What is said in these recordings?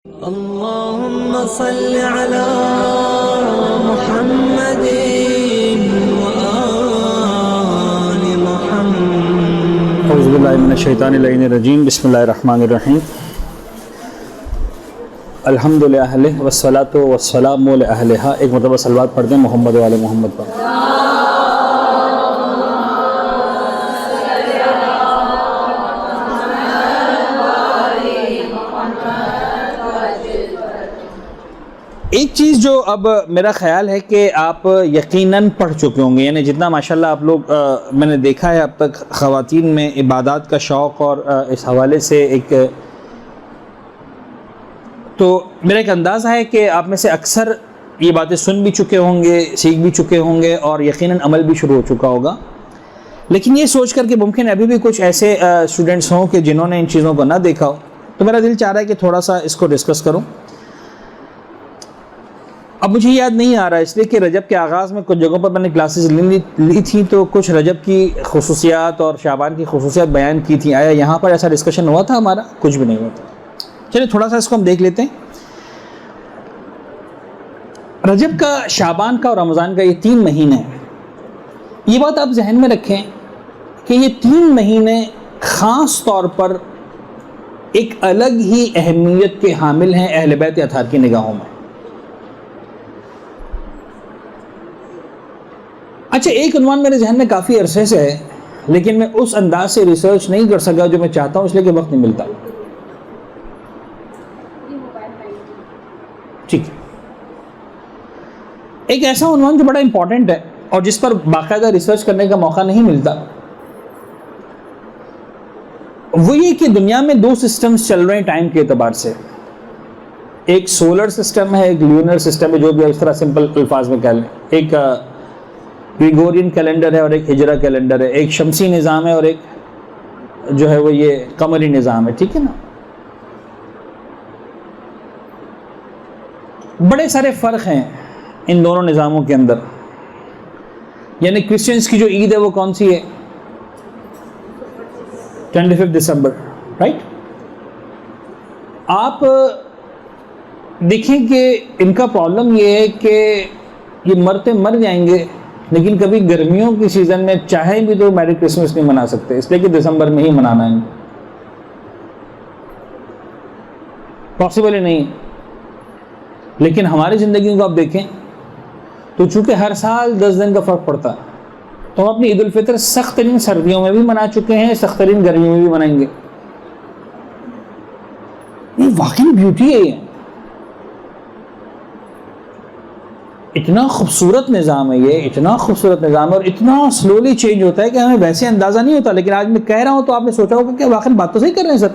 اللهم صل على محمد وآل محمد. اعوذ باللہ من الشیطان اللعین الرجیم. بسم اللہ الرحمن الرحیم. الحمد للہ والصلاۃ والسلام علی اہلہا. ایک مرتبہ صلوات پڑھ دیں محمد و آل محمد پر. ایک چیز جو اب میرا خیال ہے کہ آپ یقیناً پڑھ چکے ہوں گے، یعنی جتنا ماشاءاللہ آپ لوگ میں نے دیکھا ہے اب تک خواتین میں عبادات کا شوق اور اس حوالے سے ایک تو میرا ایک اندازہ ہے کہ آپ میں سے اکثر یہ باتیں سن بھی چکے ہوں گے، سیکھ بھی چکے ہوں گے اور یقیناً عمل بھی شروع ہو چکا ہوگا. لیکن یہ سوچ کر کہ ممکن ابھی بھی کچھ ایسے اسٹوڈنٹس ہوں کہ جنہوں نے ان چیزوں کو نہ دیکھا ہو، تو میرا دل چاہ رہا ہے کہ تھوڑا سا اس کو ڈسکس کروں. اب مجھے یاد نہیں آ رہا اس لیے کہ رجب کے آغاز میں کچھ جگہوں پر میں نے کلاسز لی تھی تو کچھ رجب کی خصوصیات اور شعبان کی خصوصیات بیان کی تھی. آیا یہاں پر ایسا ڈسکشن ہوا تھا ہمارا؟ کچھ بھی نہیں ہوا تھا. چلیے تھوڑا سا اس کو ہم دیکھ لیتے ہیں. رجب کا، شعبان کا اور رمضان کا، یہ 3 مہینے ہیں. یہ بات آپ ذہن میں رکھیں کہ یہ 3 مہینے خاص طور پر ایک الگ ہی اہمیت کے حامل ہیں اہل بیت اطہار کی نگاہوں میں. اچھا، ایک عنوان میرے ذہن میں کافی عرصے سے ہے لیکن میں اس انداز سے ریسرچ نہیں کر سکا جو میں چاہتا ہوں، اس لیے کہ وقت نہیں ملتا. ٹھیک ہے، ایک ایسا عنوان جو بڑا امپورٹنٹ ہے اور جس پر باقاعدہ ریسرچ کرنے کا موقع نہیں ملتا، وہ یہ کہ دنیا میں 2 سسٹمز چل رہے ہیں ٹائم کے اعتبار سے. ایک سولر سسٹم ہے، ایک لیونر سسٹم ہے، جو بھی اس طرح سمپل الفاظ میں کہہ لیں. ایک گریگورین کیلنڈر ہے اور ایک ہجرہ کیلنڈر ہے. ایک شمسی نظام ہے اور ایک جو ہے وہ یہ قمری نظام ہے. ٹھیک ہے نا؟ بڑے سارے فرق ہیں ان دونوں نظاموں کے اندر. یعنی کرسچنس کی جو عید ہے وہ کون سی ہے؟ 25 دسمبر، رائٹ؟ آپ دیکھیں کہ ان کا پرابلم یہ ہے کہ یہ مرتے مر جائیں گے لیکن کبھی گرمیوں کی سیزن میں چاہے بھی تو میری کرسمس نہیں منا سکتے، اس لیے کہ دسمبر میں ہی منانا ہے. پاسبل ہی نہیں. لیکن ہماری زندگیوں کو آپ دیکھیں تو چونکہ ہر سال 10 دن کا فرق پڑتا ہے تو ہم اپنی عید الفطر سخت ترین سردیوں میں بھی منا چکے ہیں، سخت ترین گرمیوں میں بھی منائیں گے. یہ واقعی بیوٹی ہے. یہ اتنا خوبصورت نظام ہے، یہ اتنا خوبصورت نظام ہے اور اتنا سلولی چینج ہوتا ہے کہ ہمیں ویسے اندازہ نہیں ہوتا. لیکن آج میں کہہ رہا ہوں تو آپ نے سوچا ہوگا کہ واقعی بات تو صحیح کر رہے ہیں سر،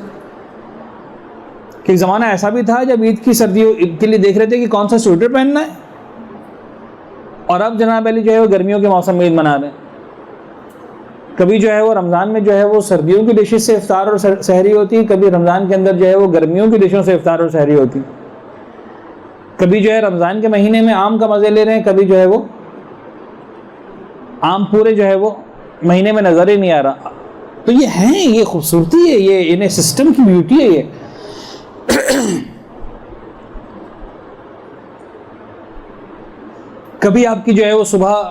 کہ ایک زمانہ ایسا بھی تھا جب عید کی سردیوں کے لیے دیکھ رہے تھے کہ کون سا سویٹر پہننا ہے، اور اب جناب علی جو ہے وہ گرمیوں کے موسم میں عید منا رہے ہیں. کبھی جو ہے وہ رمضان میں جو ہے وہ سردیوں کی ڈشز سے افطار اور سحری ہوتی، کبھی رمضان کے اندر جو ہے وہ گرمیوں کی ڈشوں سے افطار اور سحری ہوتی. کبھی جو ہے رمضان کے مہینے میں آم کا مزے لے رہے ہیں، کبھی جو ہے وہ آم پورے جو ہے وہ مہینے میں نظر ہی نہیں آ رہا. تو یہ ہیں، یہ خوبصورتی ہے، یہ انہیں سسٹم کی بیوٹی ہے. یہ کبھی آپ کی جو ہے وہ صبح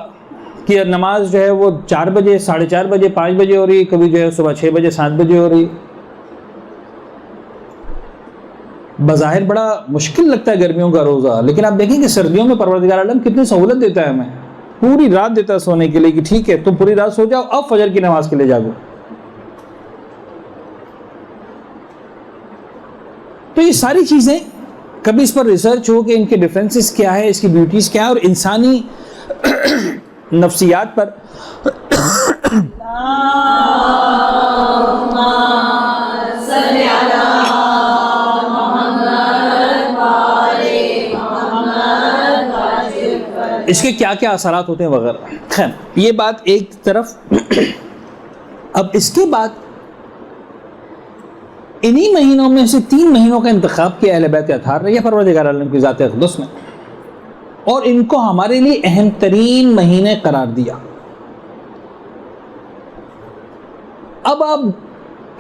کی نماز جو ہے وہ 4 بجے، 4:30 بجے، 5 بجے ہو رہی، کبھی جو ہے صبح 6 بجے، 7 بجے ہو رہی. بظاہر بڑا مشکل لگتا ہے گرمیوں کا روزہ، لیکن آپ دیکھیں کہ سردیوں میں پروردگار عالم کتنی سہولت دیتا ہے ہمیں. پوری رات دیتا ہے سونے کے لیے کہ ٹھیک ہے تم پوری رات سو جاؤ، اب فجر کی نماز کے لیے جاگو. تو یہ ساری چیزیں کبھی اس پر ریسرچ ہو کہ ان کے ڈفرینسز کیا ہے، اس کی بیوٹیز کیا ہے، اور انسانی نفسیات پر اس کے کیا کیا اثرات ہوتے ہیں وغیرہ. خیر یہ بات ایک طرف. اب اس کے بعد انہی مہینوں میں سے 3 مہینوں کا انتخاب کیا اہل بیت اطہار نے یا پروردگار عالم کی ذات اقدس نے، اور ان کو ہمارے لیے اہم ترین مہینے قرار دیا. اب آپ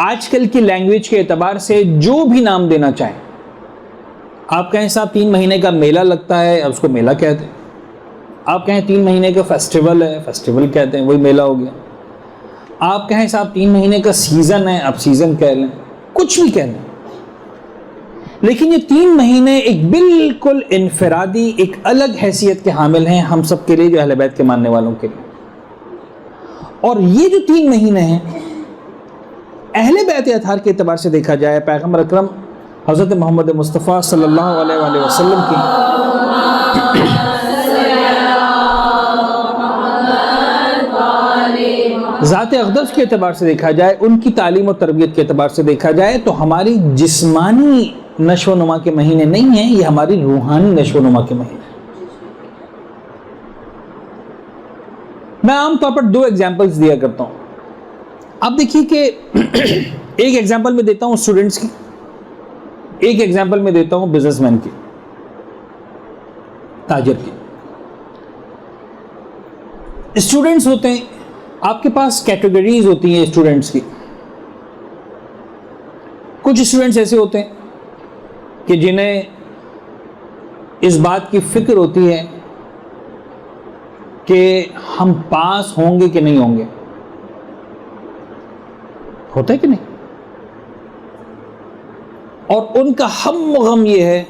آج کل کی لینگویج کے اعتبار سے جو بھی نام دینا چاہیں آپ کہیں صاحب 3 مہینے کا میلہ لگتا ہے، اب اس کو میلہ کہتے ہیں. آپ کہیں 3 مہینے کا فیسٹیول ہے، فیسٹیول کہتے ہیں، وہی میلہ ہو گیا. آپ کہیں صاحب 3 مہینے کا سیزن ہے، اب سیزن کہہ لیں، کچھ بھی کہہ لیں. لیکن یہ 3 مہینے ایک بالکل انفرادی ایک الگ حیثیت کے حامل ہیں ہم سب کے لیے، جو اہل بیت کے ماننے والوں کے لیے. اور یہ جو 3 مہینے ہیں اہل بیت اطہار کے اعتبار سے دیکھا جائے، پیغمبر اکرم حضرت محمد مصطفیٰ صلی اللہ علیہ وآلہ وسلم کی ذات اقدس کے اعتبار سے دیکھا جائے، ان کی تعلیم و تربیت کے اعتبار سے دیکھا جائے تو ہماری جسمانی نشو و نما کے مہینے نہیں ہیں، یہ ہماری روحانی نشو و نما کے مہینے. میں عام طور پر 2 ایگزامپلز دیا کرتا ہوں. اب دیکھیے کہ ایک ایگزامپل میں دیتا ہوں اسٹوڈنٹس کی، ایک ایگزامپل میں دیتا ہوں بزنس مین کی، تاجر کی. اسٹوڈنٹس ہوتے ہیں، آپ کے پاس کیٹیگریز ہوتی ہیں اسٹوڈنٹس کی. کچھ اسٹوڈنٹس ایسے ہوتے ہیں کہ جنہیں اس بات کی فکر ہوتی ہے کہ ہم پاس ہوں گے کہ نہیں ہوں گے. ہوتا ہے کہ نہیں؟ اور ان کا ہم و غم یہ ہے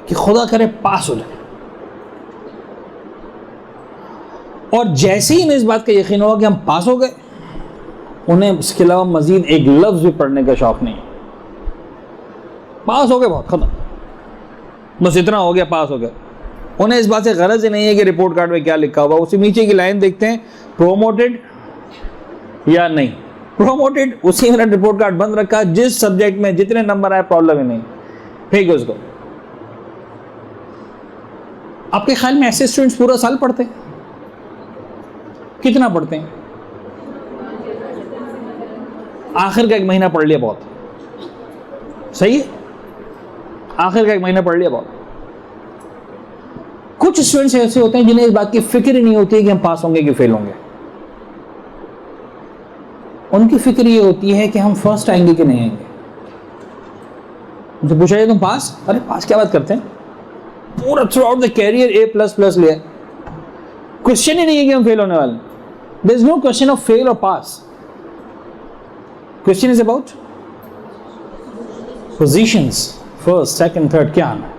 کہ خدا کرے پاس ہو جائے. اور جیسے ہی انہیں اس بات کا یقین ہوا کہ ہم پاس ہو گئے، انہیں اس کے علاوہ مزید ایک لفظ بھی پڑھنے کا شوق نہیں. پاس ہو گئے، بہت ختم، بس اتنا ہو گیا، پاس ہو گئے. انہیں اس بات سے غرض ہی نہیں ہے کہ رپورٹ کارڈ میں کیا لکھا ہوا، اسی نیچے کی لائن دیکھتے ہیں پروموٹڈ یا نہیں پروموٹڈ، اسی میں رپورٹ کارڈ بند رکھا، جس سبجیکٹ میں جتنے نمبر آئے پرابلم ہی نہیں، پھینک اس کو. آپ کے خیال میں ایسے اسٹوڈنٹس پورا سال پڑھتے ہیں؟ کتنا پڑھتے ہیں؟ آخر کا 1 مہینہ پڑھ لیا بہت صحیح ہے، آخر کا 1 مہینہ پڑھ لیا بہت. کچھ اسٹوڈنٹس ایسے ہوتے ہیں جنہیں اس بات کی فکر ہی نہیں ہوتی ہے کہ ہم پاس ہوں گے کہ فیل ہوں گے. ان کی فکر یہ ہوتی ہے کہ ہم فرسٹ آئیں گے کہ نہیں آئیں گے. ان سے پوچھا جائے تم پاس؟ ارے پاس کیا بات کرتے ہیں، پورا throughout the career A++ لیا، کوشچن ہی نہیں ہے کہ ہم فیل ہونے والے. There is no question of fail or pass. Question is about positions, first, second, third. کیا آنا ہے؟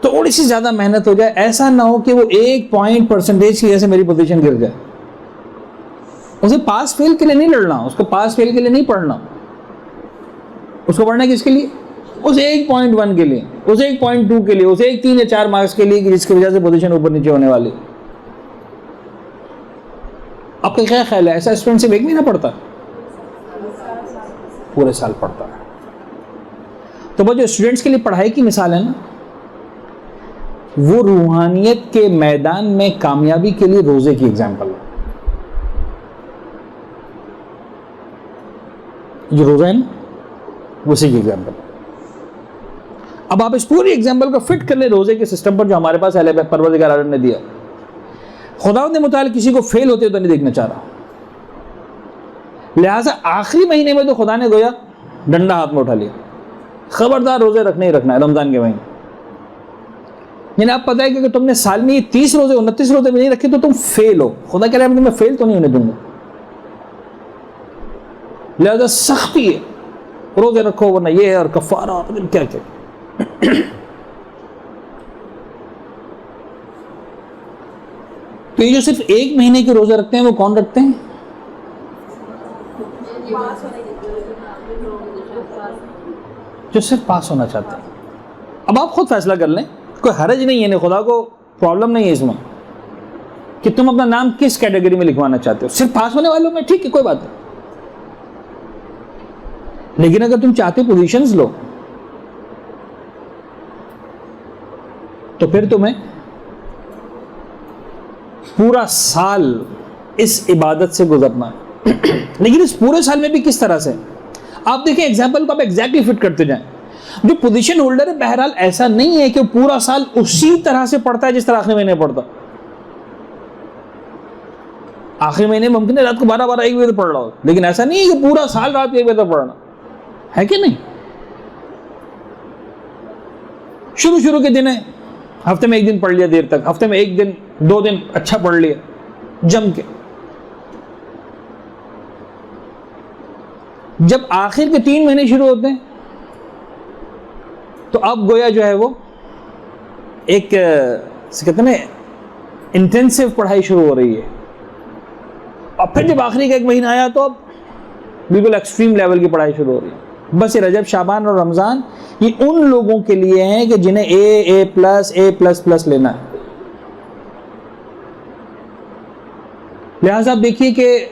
تھوڑی سی زیادہ محنت ہو جائے، ایسا نہ ہو کہ وہ 1% کی وجہ سے میری پوزیشن گر جائے. اسے پاس فیل کے لیے نہیں لڑنا، اس کو پاس فیل کے لیے نہیں پڑھنا. اس کو پڑھنا کس کے لیے؟ اس 1.1 کے لیے، اس 1.2 کے لیے، اس 3 یا 4 مارکس کے لیے، جس کی وجہ سے پوزیشن اوپر نیچے ہونے والی. آپ کا کیا خیال ہے، ایسا اسٹوڈنٹ صرف 1 مہینہ پڑھتا ہے؟ پورے سال پڑھتا ہے. تو وہ جو اسٹوڈنٹس کے لیے پڑھائی کی مثال ہے نا، وہ روحانیت کے میدان میں کامیابی کے لیے روزے کی ایگزامپل ہے. جو روزہ ہے نا، اسی کی ایگزامپل. اب آپ اس پوری ایگزامپل کو فٹ کر لیں روزے کے سسٹم پر جو ہمارے پاس اہل بیت پروردگار عالم نے دیا. خدا نے متعلق کسی کو فیل ہوتے تو نہیں دیکھنا چاہ رہا، لہٰذا آخری مہینے میں تو خدا نے گویا ڈنڈا ہاتھ میں اٹھا لیا، خبردار روزے رکھنا ہی رکھنا ہے رمضان کے مہینے. یعنی آپ پتہ ہے کہ تم نے سال میں یہ 30 روزے 29 روزے بھی نہیں رکھے تو تم فیل ہو. خدا کہہ رہا ہے میں فیل تو نہیں ہونے دوں گا، لہذا سختی ہے، روزے رکھو ورنہ یہ ہے اور کفارہ کیا کیا. تو یہ جو صرف 1 مہینے کے روزے رکھتے ہیں وہ کون رکھتے ہیں؟ جو صرف پاس ہونا چاہتے ہیں. اب آپ خود فیصلہ کر لیں، کوئی حرج نہیں ہے، خدا کو پرابلم نہیں ہے اس میں کہ تم اپنا نام کس کیٹیگری میں لکھوانا چاہتے ہو. صرف پاس ہونے والوں میں ٹھیک ہے، کوئی بات نہیں. لیکن اگر تم چاہتے پوزیشنز لو تو پھر تمہیں پورا سال اس عبادت سے گزرنا ہے. لیکن اس پورے سال میں بھی کس طرح سے؟ آپ دیکھیں ایگزامپل کو آپ ایگزیکٹلی فٹ کرتے جائیں. جو پوزیشن ہولڈر ہے بہرحال ایسا نہیں ہے کہ پورا سال اسی طرح سے پڑھتا ہے جس طرح آخری مہینے پڑھتا. آخری مہینے ممکن ہے رات کو 12 1 بجے پڑھ رہا ہو، لیکن ایسا نہیں ہے کہ پورا سال رات 1 بجے تک پڑھنا ہے کہ نہیں. شروع کے دن ہے، ہفتے میں ایک دن پڑھ لیا دیر تک، ہفتے میں ایک دن 2 دن اچھا پڑھ لیا جم کے. جب آخر کے 3 مہینے شروع ہوتے ہیں تو اب گویا جو ہے وہ ایک کہتے ہیں انٹینسو پڑھائی شروع ہو رہی ہے. اور پھر جب آخری کا 1 مہینہ آیا تو اب بالکل ایکسٹریم لیول کی پڑھائی شروع ہو رہی ہے. بس یہ رجب، شعبان اور رمضان یہ ان لوگوں کے لیے ہیں کہ جنہیں A++ لینا ہے. لہٰذا آپ دیکھیے کہ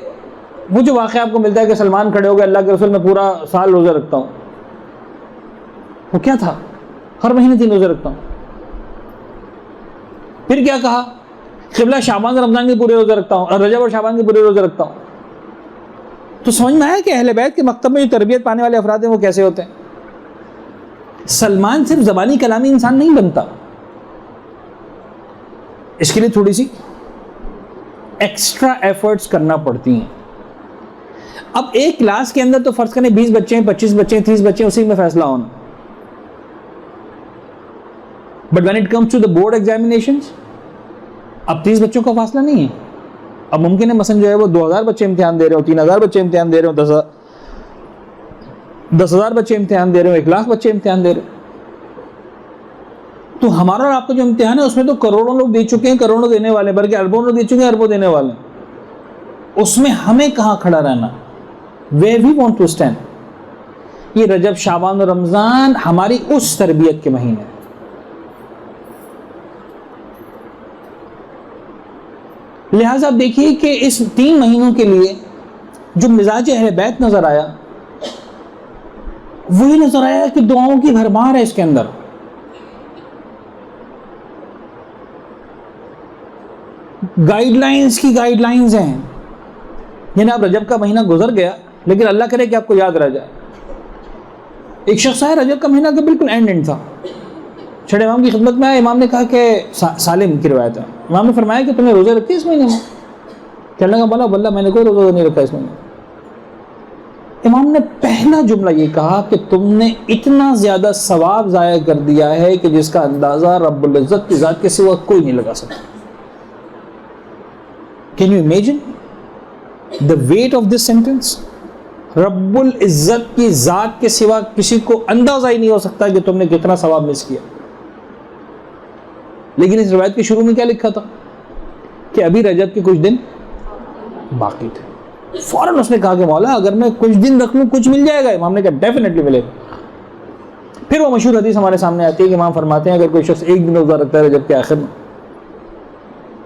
وہ جو واقعہ آپ کو ملتا ہے کہ سلمان کھڑے ہو گئے اللہ کے رسول میں پورا سال روزہ رکھتا ہوں، وہ کیا تھا؟ ہر مہینے 3 روزے رکھتا ہوں. پھر کیا کہا؟ قبلہ شعبان اور رمضان کے پورے روزے رکھتا ہوں اور رجب اور شعبان کے پورے روزے رکھتا ہوں. تو سمجھ میں آیا کہ اہل بیت کے مکتب میں جو تربیت پانے والے افراد ہیں وہ کیسے ہوتے ہیں. سلمان صرف زبانی کلامی انسان نہیں بنتا، اس کے لیے تھوڑی سی ایکسٹرا ایفرٹس کرنا پڑتی ہیں. اب ایک کلاس کے اندر تو فرض کریں 20 بچے ہیں، 25 بچے ہیں، 30 بچے ہیں، اسی میں فیصلہ ہونا. But when it comes to the board examinations اب 30 بچوں کا فاصلہ نہیں ہے. اب ممکن ہے مثلا جو ہے وہ 2000 بچے امتحان دے رہے ہو، 3000 بچے امتحان دے رہے ہو، 10,000 بچے امتحان دے رہے ہو، 1,00,000 بچے امتحان دے رہے ہو. تو ہمارا اور آپ کا جو امتحان ہے اس میں تو کروڑوں لوگ دے چکے ہیں، کروڑوں دینے والے، بلکہ اربوں لوگ دے چکے ہیں، اربوں دینے والے. اس میں ہمیں کہاں کھڑا رہنا؟ where we want to stand. یہ رجب، شعبان اور رمضان ہماری اس تربیت کے مہینے ہیں. لہٰذا آپ دیکھیے کہ اس 3 مہینوں کے لیے جو مزاج اہل بیت نظر آیا وہی نظر آیا کہ دعاؤں کی بھرمار ہے اس کے اندر. گائیڈ لائنز کی گائیڈ لائنز ہیں. یعنی اب رجب کا مہینہ گزر گیا لیکن اللہ کرے کہ آپ کو یاد رہ جائے. ایک شخص ہے رجب کا مہینہ کا بالکل اینڈ تھا، چھٹے امام کی خدمت میں آیا. امام نے کہا کہ سالم کی روایت ہے، امام نے فرمایا کہ تمہیں روزے رکھتے اس مہینے میں؟ کہنے لگا بولا واللہ میں نے کوئی روزہ نہیں رکھا اس مہینے. امام نے پہلا جملہ یہ کہا کہ تم نے اتنا زیادہ ثواب ضائع کر دیا ہے کہ جس کا اندازہ رب العزت کی ذات کے سوا کوئی نہیں لگا سکتا. Can you imagine the weight of this sentence? رب العزت کی ذات کے سوا کسی کو اندازہ ہی نہیں ہو سکتا کہ تم نے کتنا ثواب مس کیا. لیکن اس روایت کے شروع میں کیا لکھا تھا کہ ابھی رجب کے کچھ دن باقی تھے. فوراً اس نے کہا کہ مولا اگر میں کچھ دن رکھ لوں کچھ مل جائے گا. امام نے کہا ڈیفینیٹلی ملے گا. پھر وہ مشہور حدیث ہمارے سامنے آتی ہے کہ امام فرماتے ہیں اگر کوئی شخص 1 دن روزہ رکھتا ہے رجب کے آخر میں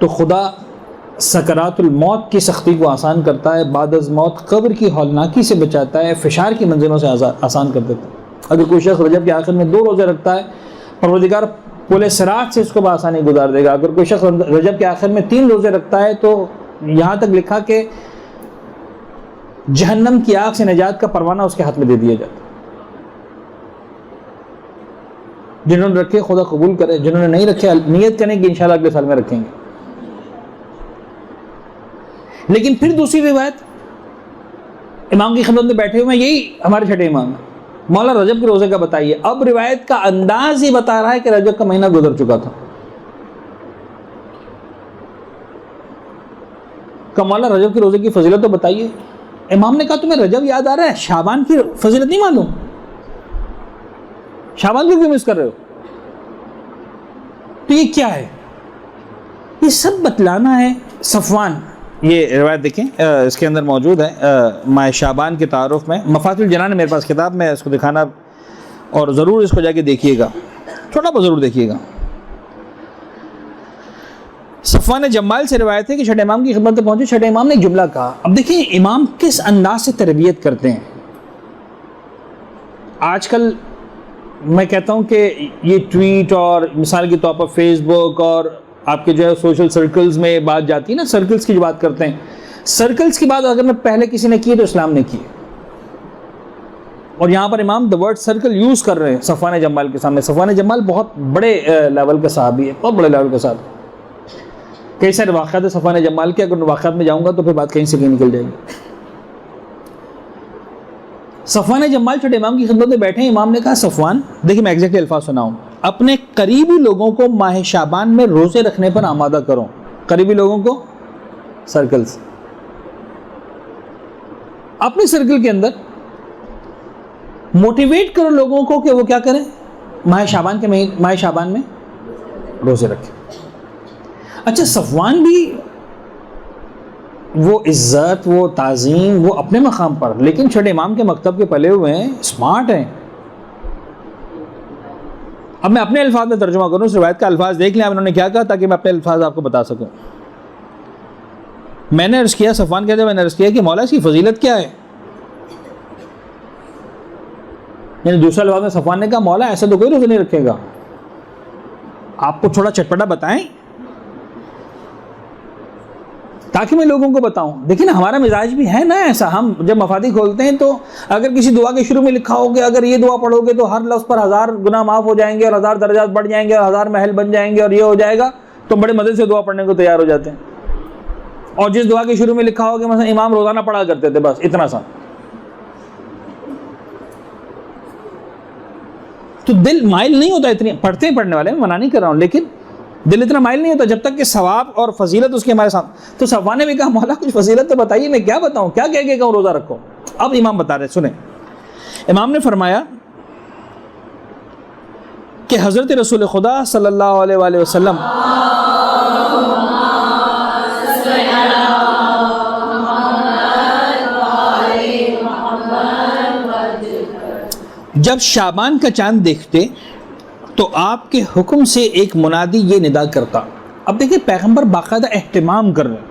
تو خدا سکرات الموت کی سختی کو آسان کرتا ہے، بعد از موت قبر کی ہولناکی سے بچاتا ہے، فشار کی منزلوں سے آسان کر دیتا ہے. اگر کوئی شخص رجب کے آخر میں 2 روزے رکھتا ہے پروردگار پل صراط سے اس کو بآسانی گزار دے گا. اگر کوئی شخص رجب کے آخر میں 3 روزے رکھتا ہے تو یہاں تک لکھا کہ جہنم کی آگ سے نجات کا پروانہ اس کے ہاتھ میں دے دیا جاتا. جنہوں نے رکھے خدا قبول کرے، جنہوں نے نہیں رکھے نیت کریں کہ انشاءاللہ اگلے سال میں رکھیں گے. لیکن پھر دوسری روایت امام کی خدمت میں بیٹھے ہوئے، یہی ہمارے چھٹے امام ہیں، مولا رجب کے روزے کا بتائیے. اب روایت کا انداز ہی بتا رہا ہے کہ رجب کا مہینہ گزر چکا تھا. کہ مولا رجب کے روزے کی فضیلت تو بتائیے. امام نے کہا تمہیں رجب یاد آ رہا ہے، شعبان کی فضیلت نہیں معلوم؟ شعبان کو کیوں مس کر رہے ہو؟ تو یہ کیا ہے؟ یہ سب بتلانا ہے. صفوان، یہ روایت دیکھیں اس کے اندر موجود ہے ماہ شعبان کے تعارف میں. مفاتیح الجنان ہے میرے پاس کتاب میں اس کو دکھانا، اور ضرور اس کو جا کے دیکھیے گا، چھوٹا بہت ضرور دیکھیے گا. صفوان جمال سے روایت ہے کہ چھٹے امام کی خدمت میں پہنچے، چھٹے امام نے ایک جملہ کہا. اب دیکھیں امام کس انداز سے تربیت کرتے ہیں. آج کل میں کہتا ہوں کہ یہ ٹویٹ اور مثال کے طور پر فیس بک اور آپ کے جو ہے سوشل سرکلز میں بات جاتی ہے نا، سرکلز کی جو بات کرتے ہیں، سرکلز کی بات اگر میں پہلے کسی نے کی تو اسلام نے کی. اور یہاں پر امام دا ورڈ سرکل یوز کر رہے ہیں صفوان جمال کے سامنے. صفوان جمال بہت بڑے لیول کا صحابی ہے، بہت بڑے لیول کا صحابی. کئی سارے واقعات ہیں صفوان جمال کے، اگر واقعات میں جاؤں گا تو پھر بات کہیں سے کہیں نکل جائے گی. صفوان جمال چھوٹے امام کی خدمت میں بیٹھے ہیں. امام نے کہا صفوان، دیکھیں میں ایگزیکٹلی الفاظ سناؤں، اپنے قریبی لوگوں کو ماہ شعبان میں روزے رکھنے پر آمادہ کرو. قریبی لوگوں کو سرکلز، اپنے سرکل کے اندر موٹیویٹ کرو لوگوں کو کہ وہ کیا کریں، ماہ شعبان میں روزے رکھیں. اچھا صفوان بھی وہ عزت، وہ تعظیم، وہ اپنے مقام پر، لیکن چھٹے امام کے مکتب کے پلے ہوئے ہیں، اسمارٹ ہیں. اب میں اپنے الفاظ میں ترجمہ کروں، اس روایت کا الفاظ دیکھ لیں انہوں نے کیا کہا، تاکہ میں اپنے الفاظ آپ کو بتا سکوں. میں نے عرض کیا، صفوان کہتے ہیں میں نے عرض کیا کہ مولا اس کی فضیلت کیا ہے. یعنی دوسرا الفاظ میں صفوان نے کہا مولا ایسا تو کوئی روزہ نہیں رکھے گا، آپ کو تھوڑا چٹپٹا بتائیں تاکہ میں لوگوں کو بتاؤں. دیکھیں نا ہمارا مزاج بھی ہے نا ایسا، ہم جب مفادی کھولتے ہیں تو اگر کسی دعا کے شروع میں لکھا ہو کہ اگر یہ دعا پڑھو گے تو ہر لفظ پر 1000 گناہ معاف ہو جائیں گے اور 1000 درجات بڑھ جائیں گے اور 1000 محل بن جائیں گے اور یہ ہو جائے گا، تو بڑے مزے سے دعا پڑھنے کو تیار ہو جاتے ہیں. اور جس دعا کے شروع میں لکھا ہو کہ مثلا امام روزانہ پڑھا کرتے تھے، بس اتنا سا، تو دل مائل نہیں ہوتا. اتنی پڑھتے ہیں پڑھنے والے، میں منع نہیں کر رہا ہوں، لیکن دل اتنا مائل نہیں ہوتا جب تک کہ ثواب اور فضیلت اس کے ہمارے ساتھ. تو صفوان نے بھی کہا مولا کچھ فضیلت تو بتائیے، میں کیا بتاؤں، کیا کہہ کے کہوں روزہ رکھو. اب امام بتا رہے، سنیں. امام نے فرمایا کہ حضرت رسول خدا صلی اللہ علیہ وآلہ وسلم جب شعبان کا چاند دیکھتے تو آپ کے حکم سے ایک منادی یہ ندا کرتا. اب دیکھیں پیغمبر باقاعدہ اہتمام کر رہے ہیں.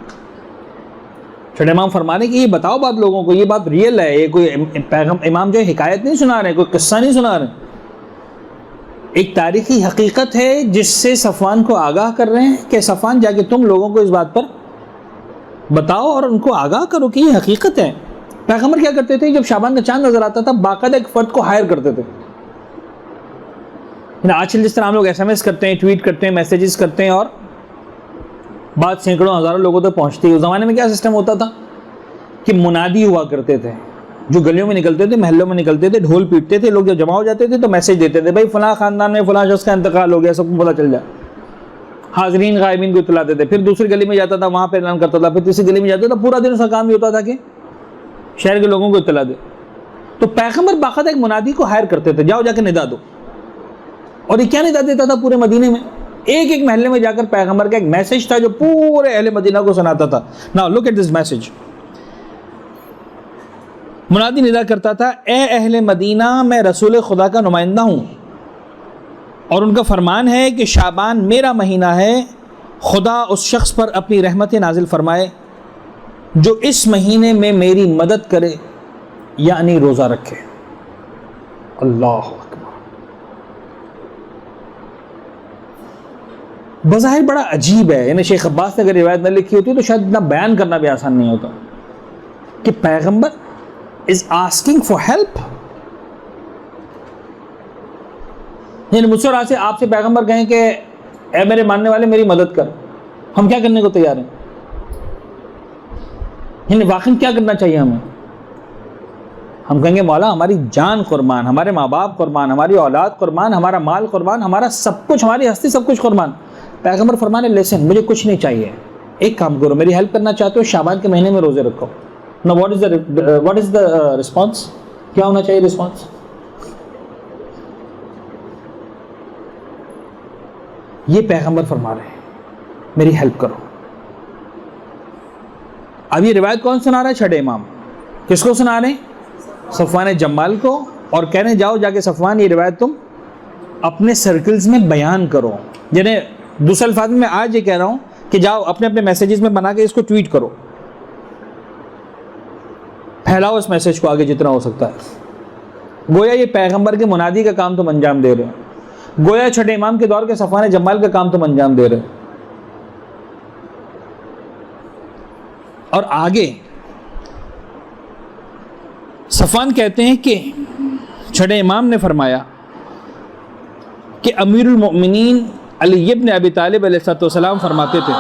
چھٹے امام فرما رہے کہ یہ بتاؤ بات لوگوں کو، یہ بات ریئل ہے، یہ کوئی امام جو ہے حکایت نہیں سنا رہے، کوئی قصہ نہیں سنا رہے، ایک تاریخی حقیقت ہے جس سے صفوان کو آگاہ کر رہے ہیں کہ صفوان جا کے تم لوگوں کو اس بات پر بتاؤ اور ان کو آگاہ کرو کہ یہ حقیقت ہے. پیغمبر کیا کرتے تھے، جب شعبان کا چاند نظر آتا تھا باقاعدہ ایک فرد کو ہائر کرتے تھے. آج کل جس طرح ہم لوگ SMS کرتے ہیں، ٹویٹ کرتے ہیں، میسیجز کرتے ہیں اور بات سینکڑوں ہزاروں لوگوں تک پہنچتی ہے. اس زمانے میں کیا سسٹم ہوتا تھا کہ منادی ہوا کرتے تھے جو گلیوں میں نکلتے تھے، محلوں میں نکلتے تھے، ڈھول پیٹتے تھے. لوگ جب جمع ہو جاتے تھے تو میسج دیتے تھے، بھائی فلاں خاندان میں فلاں شخص کا انتقال ہو گیا، سب کو پتہ چل جائے. حاضرین غائبین کو اطلاع دیتے. پھر دوسری گلی میں جاتا تھا، وہاں پہ اعلان کرتا تھا. پھر تیسری گلی میں جاتا تھا. پورا دن اس کا کام یہ ہوتا تھا کہ شہر کے لوگوں کو اطلاع دے. تو پیغمبر باقاعدہ ایک منادی کو ہائر کرتے تھے، جاؤ جا کے ندا دو. اور یہ کیا ندا دیتا تھا پورے مدینے میں؟ ایک ایک محلے میں جا کر پیغمبر کا ایک میسج تھا جو پورے اہل مدینہ کو سناتا تھا. Now look at this message. منادی ندا کرتا تھا، اے اہل مدینہ میں رسول خدا کا نمائندہ ہوں اور ان کا فرمان ہے کہ شعبان میرا مہینہ ہے. خدا اس شخص پر اپنی رحمت نازل فرمائے جو اس مہینے میں میری مدد کرے، یعنی روزہ رکھے. اللہ اکبر. بظاہر بڑا عجیب ہے. یعنی شیخ عباس نے اگر روایت نہ لکھی ہوتی تو شاید اتنا بیان کرنا بھی آسان نہیں ہوتا کہ پیغمبر is asking for help. یعنی مجھ سے اور آپ سے پیغمبر کہیں کہ اے میرے ماننے والے میری مدد کر، ہم کیا کرنے کو تیار ہیں؟ یعنی واقعی کیا کرنا چاہیے ہمیں؟ ہم کہیں گے مولا ہماری جان قربان، ہمارے ماں باپ قربان، ہماری اولاد قربان، ہمارا مال قربان، ہمارا سب کچھ، ہماری ہستی سب کچھ قربان. پیغمبر فرمانے لیسن مجھے کچھ نہیں چاہیے، ایک کام کرو، میری ہیلپ کرنا چاہتے ہو شعبان کے مہینے میں روزے رکھو. Now what is the response? کیا ہونا چاہیے response؟ یہ پیغمبر فرما رہے ہیں میری ہیلپ کرو. اب یہ روایت کون سنا رہا ہے؟ چھٹے امام. کس کو سنا رہے ہیں؟ صفوان جمال کو. اور کہہ رہے جاؤ جا کے صفوان یہ روایت تم اپنے سرکلز میں بیان کرو. یعنی دوسرے الفاظ میں آج یہ کہہ رہا ہوں کہ جاؤ اپنے اپنے میسیجز میں بنا کے اس کو ٹویٹ کرو، پھیلاؤ اس میسیج کو آگے جتنا ہو سکتا ہے. گویا یہ پیغمبر کے منادی کا کام تم انجام دے رہے ہیں، گویا چھٹے امام کے دور کے صفوان جمال کا کام تم انجام دے رہے ہیں. اور آگے صفوان کہتے ہیں کہ چھٹے امام نے فرمایا کہ امیر المؤمنین علی ابن ابی طالب علیہ السلام فرماتے تھے،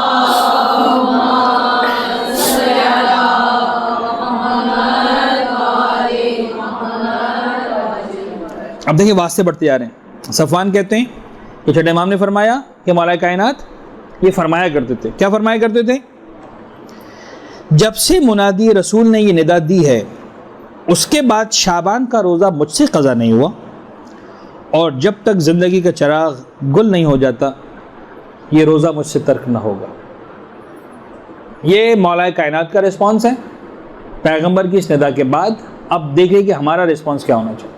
اب دیکھیں واسطے بڑھتے جا رہے ہیں. صفوان کہتے ہیں تو چھٹے امام نے فرمایا کہ مولا کائنات یہ فرمایا کرتے تھے. کیا فرمایا کرتے تھے؟ جب سے منادی رسول نے یہ ندا دی ہے اس کے بعد شعبان کا روزہ مجھ سے قضا نہیں ہوا، اور جب تک زندگی کا چراغ گل نہیں ہو جاتا یہ روزہ مجھ سے ترک نہ ہوگا. یہ مولا کائنات کا رسپانس ہے پیغمبر کی اس ندا کے بعد. اب دیکھیں کہ ہمارا رسپانس کیا ہونا چاہیے.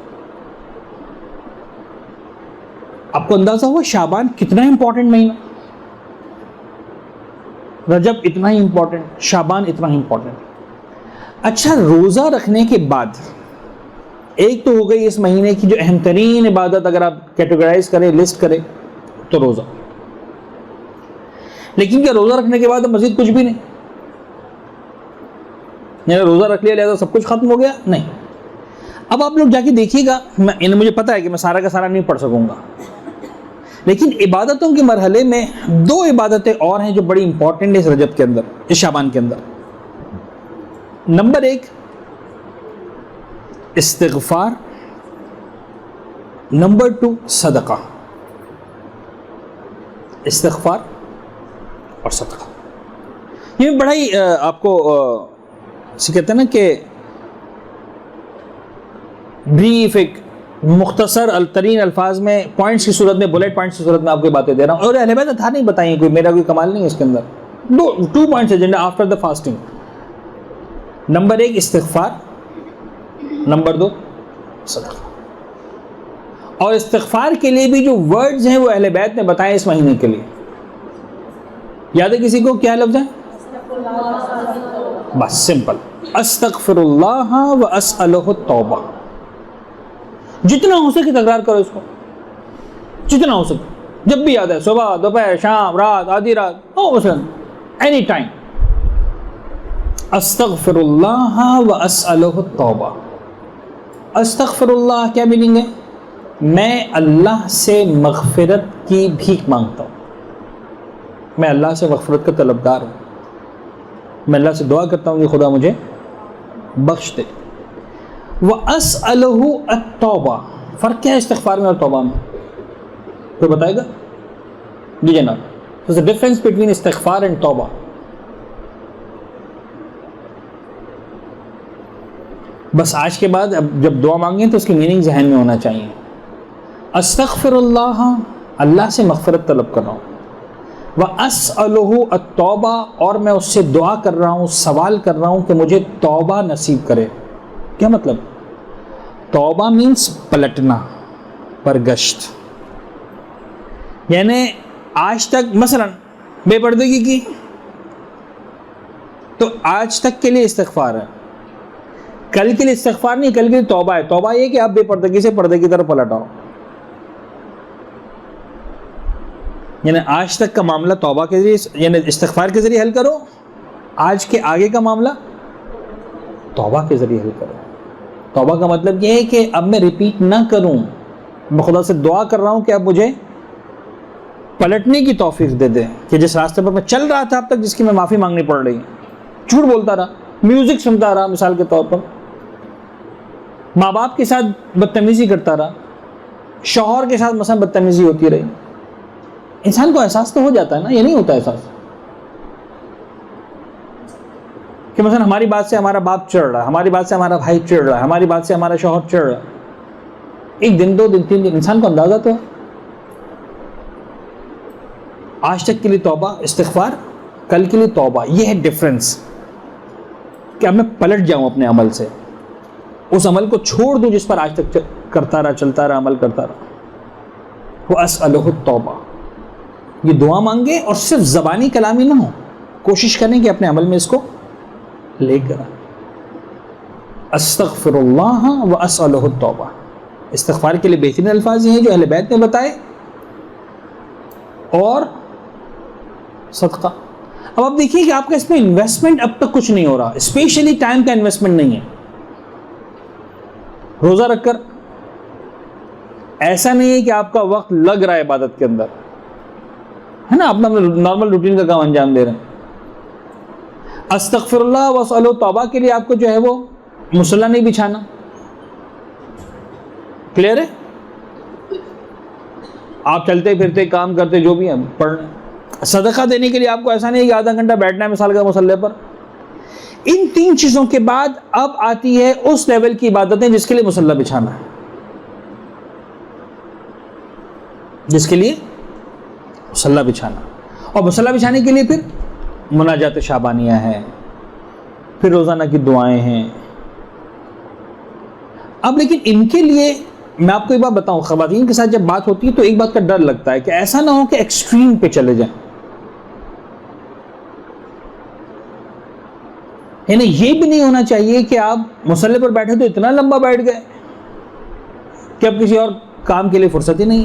آپ کو اندازہ ہوا شعبان کتنا امپورٹنٹ مہینہ، رجب اتنا ہی امپورٹنٹ، شعبان اتنا ہی امپورٹنٹ. اچھا، روزہ رکھنے کے بعد ایک تو ہو گئی اس مہینے کی جو اہم ترین عبادت اگر آپ کیٹیگرائز کریں، لسٹ کریں تو روزہ. لیکن کیا روزہ رکھنے کے بعد مزید کچھ بھی نہیں؟ یعنی روزہ رکھ لیا لہذا سب کچھ ختم ہو گیا؟ نہیں. اب آپ لوگ جا کے دیکھیے گا، مجھے پتا ہے کہ میں سارا کا سارا نہیں پڑھ سکوں گا، لیکن عبادتوں کے مرحلے میں دو عبادتیں اور ہیں جو بڑی امپورٹنٹ ہیں اس رجب کے اندر، اس شعبان کے اندر. نمبر 1 استغفار، نمبر 2 صدقہ. استغفار اور صدقہ یہ بڑا ہی آپ کو کہتے ہیں نا کہ بریف، ایک مختصر ترین الفاظ میں پوائنٹس کی صورت میں، بلیٹ پوائنٹس کی صورت میں آپ کو باتیں دے رہا ہوں. اور اہل بیت تھا نہیں بتائیں، کوئی میرا کوئی کمال نہیں ہے اس کے اندر. 2 points agenda after the fasting. Number 1 استغفار، نمبر 2 صدقہ. اور استغفار کے لیے بھی جو ورڈز ہیں وہ اہل بیت نے بتائے اس مہینے کے لیے. یاد ہے کسی کو کیا لفظ ہے؟ بس سمپل، استغفر اللہ و اسألہ التوبہ. جتنا ہو سکے تکرار کرو اس کو، جتنا ہو سکے، جب بھی یاد ہے، صبح، دوپہر، شام، رات، آدھی رات، مثلا اینی ٹائم. استغفر اللہ و اسألہ التوبہ. استغفر اللہ کیا میننگ ہے؟ میں اللہ سے مغفرت کی بھیک مانگتا ہوں، میں اللہ سے مغفرت کا طلبگار ہوں، میں اللہ سے دعا کرتا ہوں کہ خدا مجھے بخش دے. وَأَسْأَلُهُ التَّوْبَةَ. فرق کیا ہے استغفار میں اور توبہ میں؟ کوئی بتائے گا؟ جی جناب. There's a difference between استغفار and توبہ. بس آج کے بعد اب جب دعا مانگیں تو اس کی میننگ ذہن میں ہونا چاہیے. استغفر اللہ، اللہ سے مغفرت طلب کر رہا ہوں. وَأَسْأَلُهُ التَّوْبَةَ، اور میں اس سے دعا کر رہا ہوں، سوال کر رہا ہوں کہ مجھے توبہ نصیب کرے. کیا مطلب؟ توبہ مینس پلٹنا، برگشت. یعنی آج تک مثلا بے پردگی کی تو آج تک کے لیے استغفار ہے، کل کے لیے استغفار نہیں، کل کے لیے توبہ ہے. توبہ یہ کہ آپ بے پردگی سے پردے کی طرف پلٹ آؤ. یعنی آج تک کا معاملہ توبہ کے ذریعے، یعنی استغفار کے ذریعے حل کرو، آج کے آگے کا معاملہ توبہ کے ذریعے حل کرو. توبہ کا مطلب یہ ہے کہ اب میں ریپیٹ نہ کروں، میں خدا سے دعا کر رہا ہوں کہ اب مجھے پلٹنے کی توفیق دے دے، کہ جس راستے پر میں چل رہا تھا اب تک، جس کی میں معافی مانگنی پڑ رہی ہے، جھوٹ بولتا رہا، میوزک سنتا رہا، مثال کے طور پر ماں باپ کے ساتھ بدتمیزی کرتا رہا، شوہر کے ساتھ مثلا بدتمیزی ہوتی رہی. انسان کو احساس تو ہو جاتا ہے نا، یہ نہیں ہوتا احساس کہ مثلا ہماری بات سے ہمارا باپ چڑھ رہا ہے، ہماری بات سے ہمارا بھائی چڑھ رہا ہے، ہماری بات سے ہمارا شوہر چڑھ رہا ہے. 1 دن 2 دن 3 دن انسان کو اندازہ تو ہے. آج تک کے لیے توبہ استغفار، کل کے لیے توبہ. یہ ہے ڈفرنس کہ اب میں پلٹ جاؤں اپنے عمل سے، اس عمل کو چھوڑ دوں جس پر آج تک کرتا رہا، چلتا رہا، عمل کرتا رہا. وَأَسْأَلُهُ التَّوْبَةَ. یہ دعا مانگے اور صرف زبانی کلامی نہ ہو، کوشش کریں کہ اپنے عمل میں اس کو لے کر استغفر اللہ واسألہ التوبہ. استغفار کے لیے بہترین الفاظ ہیں جو اہل بیت نے بتائے. اور صدقہ. اب آپ دیکھیے کہ آپ کا اس میں انویسٹمنٹ اب تک کچھ نہیں ہو رہا، اسپیشلی ٹائم کا انویسٹمنٹ نہیں ہے. روزہ رکھ کر ایسا نہیں ہے کہ آپ کا وقت لگ رہا ہے عبادت کے اندر، ہے نا، اپنا نارمل روٹین کا کام انجام دے رہے ہیں. استغفر اللہ واسألہ توبہ کے لیے آپ کو جو ہے وہ مصلی نہیں بچھانا. کلیئر ہے؟ آپ چلتے پھرتے کام کرتے جو بھی ہیں پڑھنا. صدقہ دینے کے لیے آپ کو ایسا نہیں کہ آدھا گھنٹہ بیٹھنا ہے مثال کا مصلی پر. ان 3 چیزوں کے بعد اب آتی ہے اس لیول کی عبادتیں جس کے لیے مصلی بچھانا ہے, جس کے لیے مصلی بچھانا. اور مصلی بچھانے کے لیے پھر مناجات شعبانیہ ہیں, پھر روزانہ کی دعائیں ہیں. اب لیکن ان کے لیے میں آپ کو ایک بات بتاؤں, خواتین کے ساتھ جب بات ہوتی ہے تو ایک بات کا ڈر لگتا ہے کہ ایسا نہ ہو کہ ایکسٹریم پہ چلے جائیں. یعنی یہ بھی نہیں ہونا چاہیے کہ آپ مصلی پر بیٹھے تو اتنا لمبا بیٹھ گئے کہ اب کسی اور کام کے لیے فرصت ہی نہیں.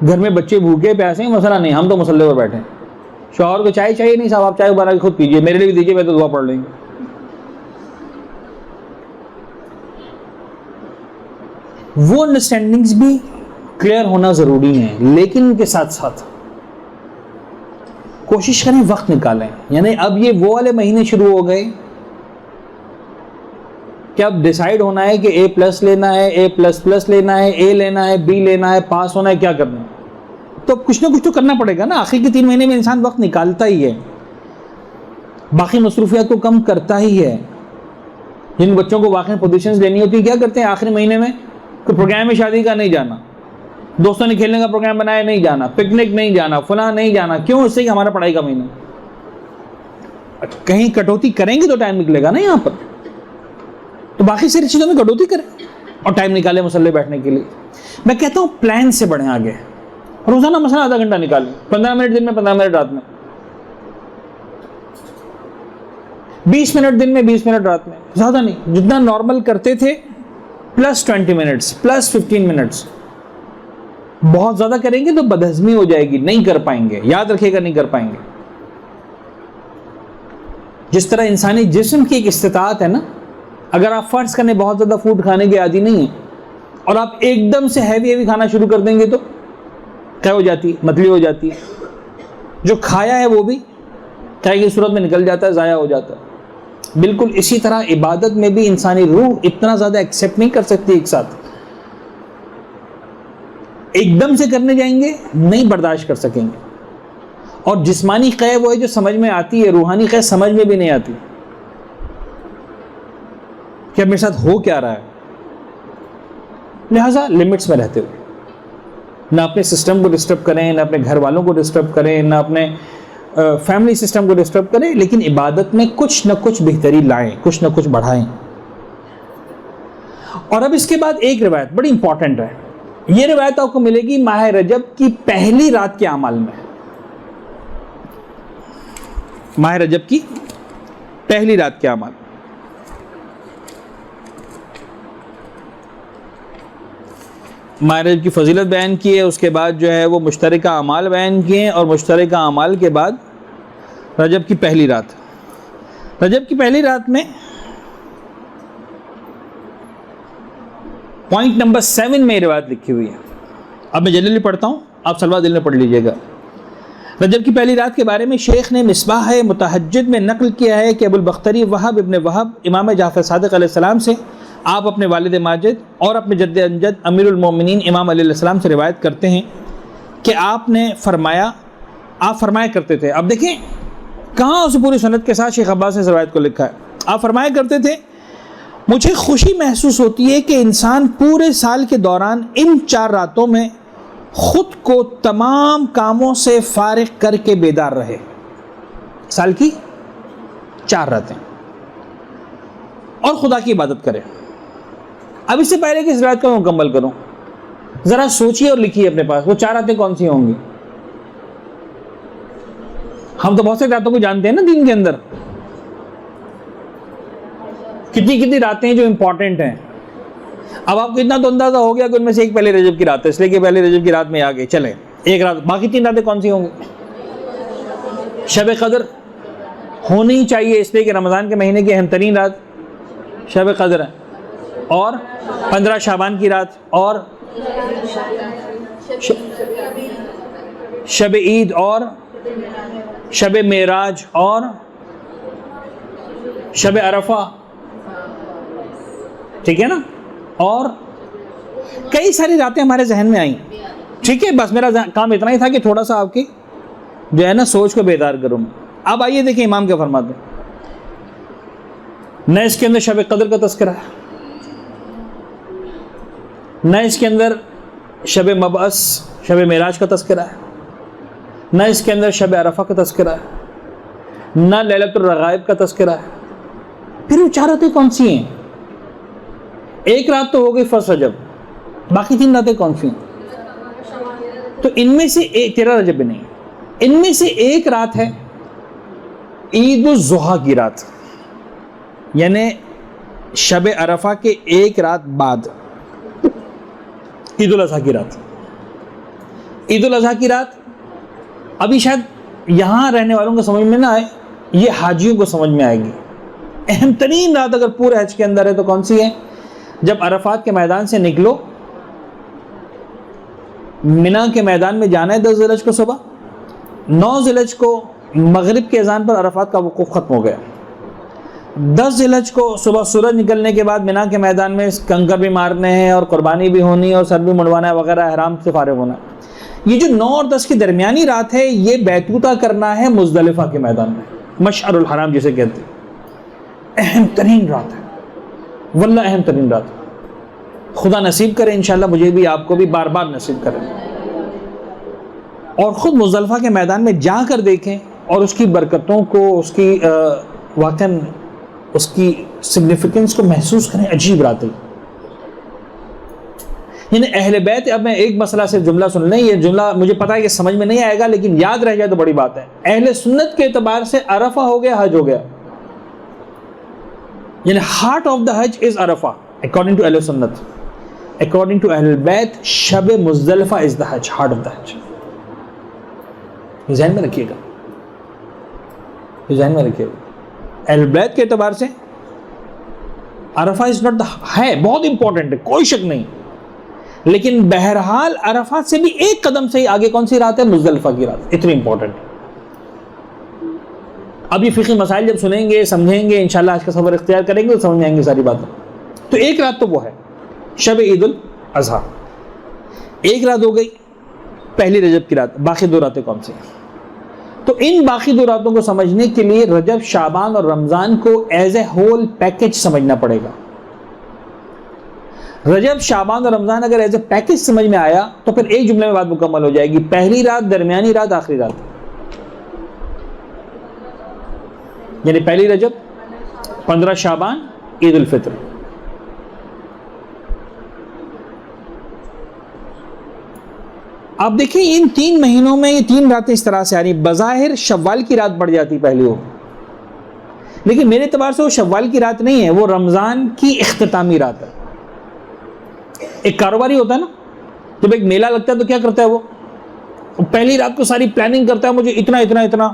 گھر میں بچے بھوکے پیاسے ہیں, مسئلہ نہیں, ہم تو مصلی پر بیٹھے ہیں. شوہر کو چائے چاہیے نہیں, صاحب آپ چائے بنا کے خود پیجیے, میرے لیے بھی دیجیے, میں تو دعا پڑھ لیں گے. وہ انڈرسٹینڈنگز بھی کلیئر ہونا ضروری ہیں, لیکن ان کے ساتھ ساتھ کوشش کریں وقت نکالیں. یعنی اب یہ وہ والے مہینے شروع ہو گئے کہ اب ڈیسائیڈ ہونا ہے کہ A+ لینا ہے, A++ لینا ہے, A لینا ہے, B لینا ہے, پاس ہونا ہے, کیا کرنا ہے. تو کچھ نہ کچھ تو کرنا پڑے گا نا. آخر کے 3 مہینے میں انسان وقت نکالتا ہی ہے, باقی مصروفیات کو کم کرتا ہی ہے. جن بچوں کو واقعی پوزیشنز لینی ہوتی ہے کیا کرتے ہیں آخری مہینے میں, کوئی پروگرام میں شادی کا نہیں جانا, دوستوں نے کھیلنے کا پروگرام بنایا نہیں جانا, پکنک نہیں جانا, فلاں نہیں جانا. کیوں؟ اس سے کہ ہمارا پڑھائی کا مہینہ. کہیں کٹوتی کریں گے تو ٹائم نکلے گا نا یہاں پر. تو باقی ساری چیزوں میں کٹوتی کریں اور ٹائم نکالیں مصلی بیٹھنے کے لیے. میں کہتا ہوں پلان سے بڑھیں آگے. روزانہ مثلا آدھا گھنٹہ نکالیں, 15 منٹ دن میں, 15 منٹ رات میں, 20 منٹ دن میں, 20 منٹ رات میں, زیادہ نہیں. جتنا نارمل کرتے تھے +20 منٹس, +15 منٹس. بہت زیادہ کریں گے تو بدہضمی ہو جائے گی, نہیں کر پائیں گے. یاد رکھیے گا نہیں کر پائیں گے. جس طرح انسانی جسم کی ایک استطاعت ہے نا, اگر آپ فرض کرنے بہت زیادہ فوڈ کھانے کے عادی نہیں ہیں اور آپ ایک دم سے ہیوی کھانا شروع کر دیں گے تو کیا ہو جاتی ہے, متلی ہو جاتی ہے. جو کھایا ہے وہ بھی کیا کی صورت میں نکل جاتا ہے, ضائع ہو جاتا ہے. بالکل اسی طرح عبادت میں بھی انسانی روح اتنا زیادہ ایکسیپٹ نہیں کر سکتی ایک ساتھ. ایک دم سے کرنے جائیں گے نہیں برداشت کر سکیں گے. اور جسمانی قے وہ ہے جو سمجھ میں آتی ہے, روحانی قے سمجھ میں بھی نہیں آتی کہ اب میرے ساتھ ہو کیا رہا ہے. لہٰذا لمٹس میں رہتے ہوئے نہ اپنے سسٹم کو ڈسٹرب کریں, نہ اپنے گھر والوں کو ڈسٹرب کریں, نہ اپنے فیملی سسٹم کو ڈسٹرب کریں, لیکن عبادت میں کچھ نہ کچھ بہتری لائیں, کچھ نہ کچھ بڑھائیں. اور اب اس کے بعد ایک روایت بڑی امپورٹنٹ ہے. یہ روایت آپ کو ملے گی ماہ رجب کی پہلی رات کے اعمال میں. ماہ رجب کی پہلی رات کے اعمال. ماہ رجب کی فضیلت بیان کی ہے, اس کے بعد جو ہے وہ مشترکہ اعمال بیان کیے ہیں, اور مشترکہ اعمال کے بعد رجب کی پہلی رات. رجب کی پہلی رات میں پوائنٹ نمبر 7 میں روایت لکھی ہوئی ہے. اب میں جلدی پڑھتا ہوں, آپ سلوہ دل میں پڑھ لیجئے گا. رجب کی پہلی رات کے بارے میں شیخ نے مصباح متہجد میں نقل کیا ہے کہ ابو البختری وہب ابن وہب امام جعفر صادق علیہ السلام سے, آپ اپنے والد ماجد اور اپنے جد امجد امیر المومنین امام علی علیہ السلام سے روایت کرتے ہیں کہ آپ فرمایا کرتے تھے. اب دیکھیں کہاں اسے پوری سند کے ساتھ شیخ عباس نے اس روایت کو لکھا ہے. آپ فرمایا کرتے تھے, مجھے خوشی محسوس ہوتی ہے کہ انسان پورے سال کے دوران ان 4 راتوں میں خود کو تمام کاموں سے فارغ کر کے بیدار رہے. سال کی 4 راتیں اور خدا کی عبادت کرے. اب اس سے پہلے کہ اس روایت کو میں مکمل کروں, ذرا سوچیے اور لکھیے اپنے پاس وہ 4 راتیں کون سی ہوں گی. ہم تو بہت سے راتوں کو جانتے ہیں نا دین کے اندر, کتنی راتیں ہیں جو امپورٹنٹ ہیں. اب آپ کو اتنا تو اندازہ ہو گیا کہ ان میں سے ایک پہلے رجب کی رات ہے, اس لیے کہ پہلے رجب کی رات میں آگے چلیں ایک رات, باقی 3 راتیں کون سی ہوں گی. شب قدر ہونی چاہیے اس لیے کہ رمضان کے مہینے کی اہم ترین رات شب قدر ہے, اور 15 شعبان کی رات, اور شب عید, اور شب معراج, اور شب عرفہ, ٹھیک ہے نا. اور کئی ساری راتیں ہمارے ذہن میں آئیں, ٹھیک ہے, بس میرا کام اتنا ہی تھا کہ تھوڑا سا آپ کی جو ہے نا سوچ کو بیدار کروں. اب آئیے دیکھیں امام کیا فرماتے ہیں. نہ اس کے اندر شب قدر کا تذکرہ ہے, نہ اس کے اندر شب مبعث شب معراج کا تذکرہ ہے, نہ اس کے اندر شب عرفہ کا تذکرہ ہے, نہ لیلۃ الرغائب کا تذکرہ ہے. پھر وہ 4 راتیں کون سی ہیں؟ ایک رات تو ہو گئی فرسٹ رجب, باقی 3 راتیں کون سی ہیں؟ تو ان میں سے 13 رجب بھی نہیں, ان میں سے ایک رات ہے عید الضحیٰ کی رات, یعنی شب عرفہ کے ایک رات بعد عید الاضحیٰ کی رات. عید الاضحیٰ کی رات ابھی شاید یہاں رہنے والوں کو سمجھ میں نہ آئے, یہ حاجیوں کو سمجھ میں آئے گی. اہم ترین رات اگر پورے حج کے اندر ہے تو کون سی ہے؟ جب عرفات کے میدان سے نکلو, منا کے میدان میں جانا ہے 10 ذی الحجہ کو صبح, 9 ذی الحجہ کو مغرب کے اذان پر عرفات کا وقوف ختم ہو گیا, 10 ذی الحجہ کو صبح سورج نکلنے کے بعد منا کے میدان میں کنکر بھی مارنے ہیں اور قربانی بھی ہونی ہے اور سر بھی مڑوانا ہے وغیرہ, احرام سے فارغ ہونا ہے. یہ جو 9 اور 10 کی درمیانی رات ہے یہ بیتوتہ کرنا ہے مزدلفہ کے میدان میں, مشعر الحرام جسے کہتے ہیں. اہم ترین رات ہے, واللہ اہم ترین رات. خدا نصیب کرے انشاءاللہ مجھے بھی آپ کو بھی بار بار نصیب کرے, اور خود مزدلفہ کے میدان میں جا کر دیکھیں اور اس کی برکتوں کو, اس کی واقعاً اس کی سگنیفیکنس کو محسوس کریں. عجیب رات ہے. یعنی اہل بیت, اب میں ایک مسئلہ سے جملہ سن لیں, یہ جملہ مجھے پتا ہے کہ سمجھ میں نہیں آئے گا لیکن یاد رہ جائے تو بڑی بات ہے. اہل سنت کے اعتبار سے عرفہ ہو گیا, حج ہو گیا, یعنی heart of the Hajj is Arfa according to اہل سنت. اکارڈنگ ٹو اہل بیت شب مزدلفہ از دا حج, ہارٹ آف دا حج. یہ ذہن میں رکھیے گا, یہ ذہن میں رکھیے گا. اہل بیت کے اعتبار سے عرفہ از ناٹ دا, ہے بہت امپورٹنٹ ہے, کوئی شک نہیں, لیکن بہرحال عرفات سے بھی ایک قدم سے ہی آگے کون سی رات ہے؟ مزدلفہ کی رات. اتنی امپورٹنٹ. اب یہ فقہی مسائل جب سنیں گے سمجھیں گے انشاءاللہ, آج کا سفر اختیار کریں گے تو سمجھ میں آئیں گے ساری باتیں. تو ایک رات تو وہ ہے شب عید الاضحیٰ, ایک رات ہو گئی پہلی رجب کی رات. باقی 2 راتیں کون سی ہیں؟ تو ان باقی 2 راتوں کو سمجھنے کے لیے رجب, شعبان اور رمضان کو ایز اے ہول پیکج سمجھنا پڑے گا. رجب, شعبان اور رمضان اگر ایز اے پیکج سمجھ میں آیا تو پھر ایک جملے میں بات مکمل ہو جائے گی. پہلی رات, درمیانی رات, آخری رات. یعنی پہلی رجب, 15 شعبان, عید الفطر. آپ دیکھیں ان 3 مہینوں میں یہ 3 راتیں اس طرح سے آ رہی. بظاہر شوال کی رات پڑ جاتی پہلی ہو, لیکن میرے اعتبار سے وہ شوال کی رات نہیں ہے, وہ رمضان کی اختتامی رات ہے. ایک کاروباری ہوتا ہے نا, جب ایک میلہ لگتا ہے تو کیا کرتا ہے وہ پہلی رات کو ساری پلاننگ کرتا ہے, مجھے اتنا اتنا اتنا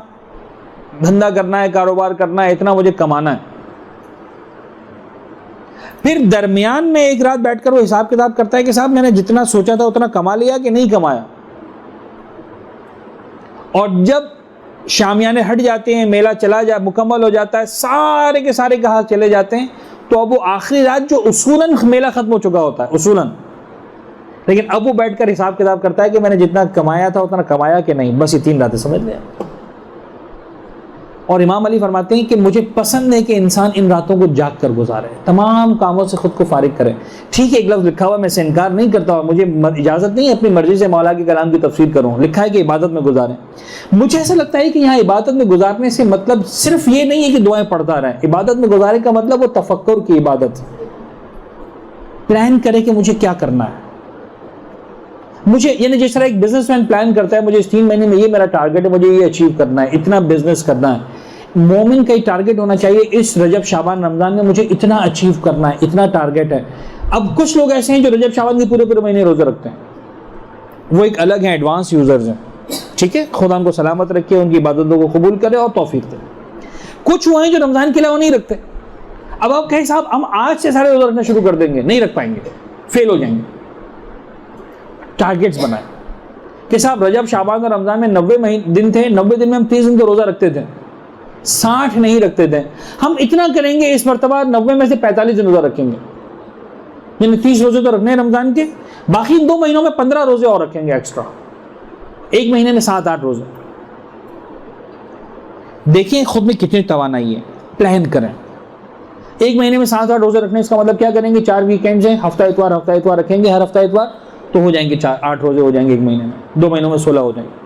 دھندا کرنا ہے, کاروبار کرنا ہے, اتنا مجھے کمانا ہے. پھر درمیان میں ایک رات بیٹھ کر وہ حساب کتاب کرتا ہے کہ صاحب میں نے جتنا سوچا تھا اتنا کما لیا کہ نہیں کمایا. اور جب شامیانے ہٹ جاتے ہیں, میلہ چلا جا مکمل ہو جاتا ہے, سارے کے سارے کہاں چلے جاتے ہیں, تو اب وہ آخری رات جو اصولاً میلہ ختم ہو چکا ہوتا ہے اصولاً, لیکن اب وہ بیٹھ کر حساب کتاب کرتا ہے کہ میں نے جتنا کمایا تھا اتنا کمایا کہ نہیں. بس یہ 3 راتیں سمجھ لیں. اور امام علی فرماتے ہیں کہ مجھے پسند ہے کہ انسان ان راتوں کو جاگ کر گزارے, تمام کاموں سے خود کو فارغ کرے. ٹھیک ہے ایک لفظ لکھا ہوا, میں سے انکار نہیں کرتا ہوں, مجھے اجازت نہیں ہے اپنی مرضی سے مولا کے کلام کی تفسیر کروں. لکھا ہے کہ عبادت میں گزاریں. مجھے ایسا لگتا ہے کہ یہاں عبادت میں گزارنے سے مطلب صرف یہ نہیں ہے کہ دعائیں پڑھتا رہیں. عبادت میں گزارنے کا مطلب وہ تفکر کی عبادت, پلان کرے کہ مجھے کیا کرنا ہے. مجھے یعنی جس طرح ایک بزنس مین پلان کرتا ہے, مجھے اس 3 مہینے میں یہ میرا ٹارگٹ ہے, مجھے یہ اچیو کرنا ہے, اتنا بزنس کرنا ہے. مومن کا ہی ٹارگٹ ہونا چاہیے اس رجب, شعبان, رمضان میں مجھے اتنا اچیو کرنا ہے, اتنا ٹارگٹ ہے. اب کچھ لوگ ایسے ہیں جو رجب شعبان کے پورے مہینے روزے رکھتے ہیں, وہ ایک الگ ہیں, ایڈوانس یوزرز ہیں. ٹھیک ہے, خدا ان کو سلامت رکھے, ان کی عبادتوں کو قبول کرے اور توفیق دے. کچھ وہ ہیں جو رمضان کے علاوہ نہیں رکھتے. اب آپ کہیں صاحب ہم آج سے سارے روزے رکھنا شروع کر دیں گے, نہیں رکھ پائیں گے, فیل ہو جائیں گے. ٹارگٹس بنائیں کہ صاحب رجب, شعبان اور رمضان میں 90 دن تھے, 90 دن میں ہم 30 دن کا روزہ رکھتے تھے, 60 نہیں رکھتے تھے. ہم اتنا کریں گے, اس مرتبہ 90 میں سے 45 دن روزہ رکھیں گے. یعنی 30 روزے تو رکھنے ہیں رمضان کے، باقی 2 مہینوں میں 15 روزے اور رکھیں گے ایکسٹرا، ایک مہینے میں 7-8 روزے. دیکھیں خود میں کتنی توانائی ہے، پلان کریں. ایک مہینے میں 7-8 روزے رکھنے، اس کا مطلب کیا کریں گے؟ 4 ویکینڈز ہیں، ہفتہ اتوار رکھیں گے، ہر ہفتہ اتوار تو ہو جائیں گے 8 روزے ہو جائیں گے ایک مہینے میں، 2 مہینوں میں 16 ہو جائیں گے.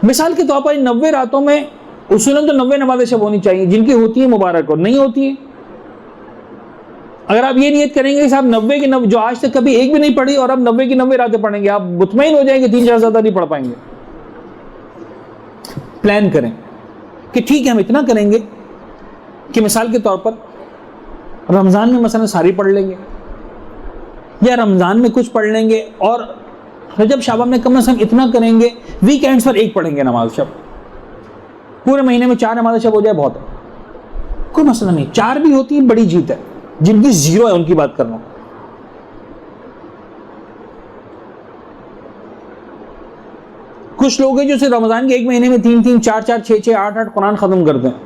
مثال کے طور پر 90 راتوں میں اصولاً تو 90 نمازیں شب ہونی چاہیے، جن کی ہوتی ہیں مبارک اور نہیں ہوتی ہیں. اگر آپ یہ نیت کریں گے کہ صاحب 90 کی 90 جو آج تک کبھی ایک بھی نہیں پڑھی اور اب 90 کی 90 راتیں پڑھیں گے، آپ مطمئن ہو جائیں گے 3-4 زیادہ نہیں پڑھ پائیں گے. پلان کریں کہ ٹھیک ہے ہم اتنا کریں گے کہ مثال کے طور پر رمضان میں مثلا ساری پڑھ لیں گے، یا رمضان میں کچھ پڑھ لیں گے، اور رجب شعبان میں کم از کم اتنا کریں گے ویکینڈز پر ایک پڑھیں گے نماز شب. پورے مہینے میں 4 نماز شب ہو جائے بہت ہے، کوئی مسئلہ نہیں. 4 بھی ہوتی ہیں بڑی جیت ہے، جن کی 0 ہے ان کی بات کر رہا ہوں. کچھ لوگ ہیں جو صرف رمضان کے ایک مہینے میں 3-3 4-4 6-6 8-8 قرآن ختم کرتے ہیں،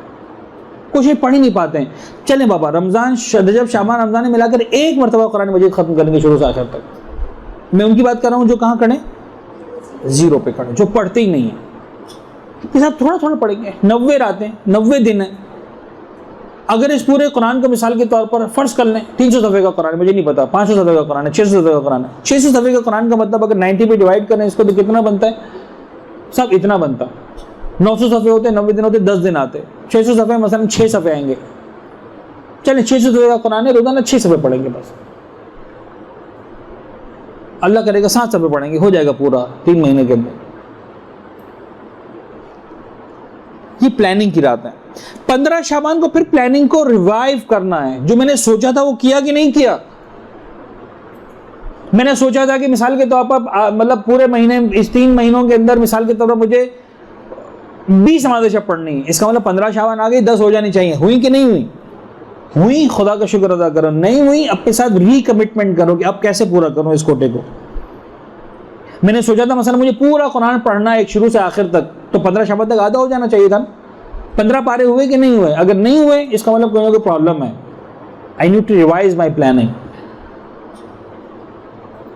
کچھ یہ پڑھ ہی نہیں پاتے ہیں. چلیں بابا رمضان رجب شعبان رمضان ملا کر ایک مرتبہ قرآن مجید ختم کریں گے شروع سے آخر تک. میں ان کی بات کر رہا ہوں جو کہاں کھڑے؟ 0 پہ کھڑے، جو پڑھتے ہی نہیں ہیں. کہ صاحب تھوڑا تھوڑا پڑھیں گے، 90 راتیں 90 دن ہیں. اگر اس پورے قرآن کو مثال کے طور پر فرض کر لیں 300 صفحے کا قرآن، مجھے نہیں پتا 500 صفحے کا قرآن ہے 600 صفحے کا قرآن ہے، 600 صفحے کا قرآن کا مطلب اگر 90 پہ ڈیوائڈ کریں اس کو تو کتنا بنتا ہے؟ سب اتنا بنتا. 900 صفحے ہوتے 90 دن ہوتے 10 دن آتے، 600 صفحے مثلا 6 صفحے آئیں گے. چلیں 600 صفحے کا قرآن ہے، روزانہ 6 صفحے پڑھیں گے بس. اللہ کرے گا 7 صفحے پڑھیں گے، ہو جائے گا پورا 3 مہینے کے اندر. یہ پلاننگ کی رات ہے. 15 شعبان کو پھر پلاننگ کو ریوائیو کرنا ہے. جو میں نے سوچا تھا وہ کیا کہ نہیں کیا؟ میں نے سوچا تھا کہ مثال کے طور پر مطلب پورے مہینے اس 3 مہینوں کے اندر مثال کے طور پر مجھے 20 نمازیں شب پڑھنی ہے، اس کا مطلب 15 شعبان آ گئی 10 ہو جانی چاہیے. ہوئی کہ نہیں ہوئی؟ ہوئی، خدا کا شکر ادا کرو. نہیں ہوئی، اپنے ساتھ ری کمٹمنٹ کرو کہ اب کیسے پورا کروں اس کوٹے کو. میں نے سوچا تھا مثلا مجھے پورا قرآن پڑھنا ہے ایک شروع سے آخر تک، تو 15 شعبان تک آدھا ہو جانا چاہیے تھا. 15 پارے ہوئے کہ نہیں ہوئے؟ اگر نہیں ہوئے اس کا مطلب کوئی نہ کوئی پرابلم ہے. I need to revise my planning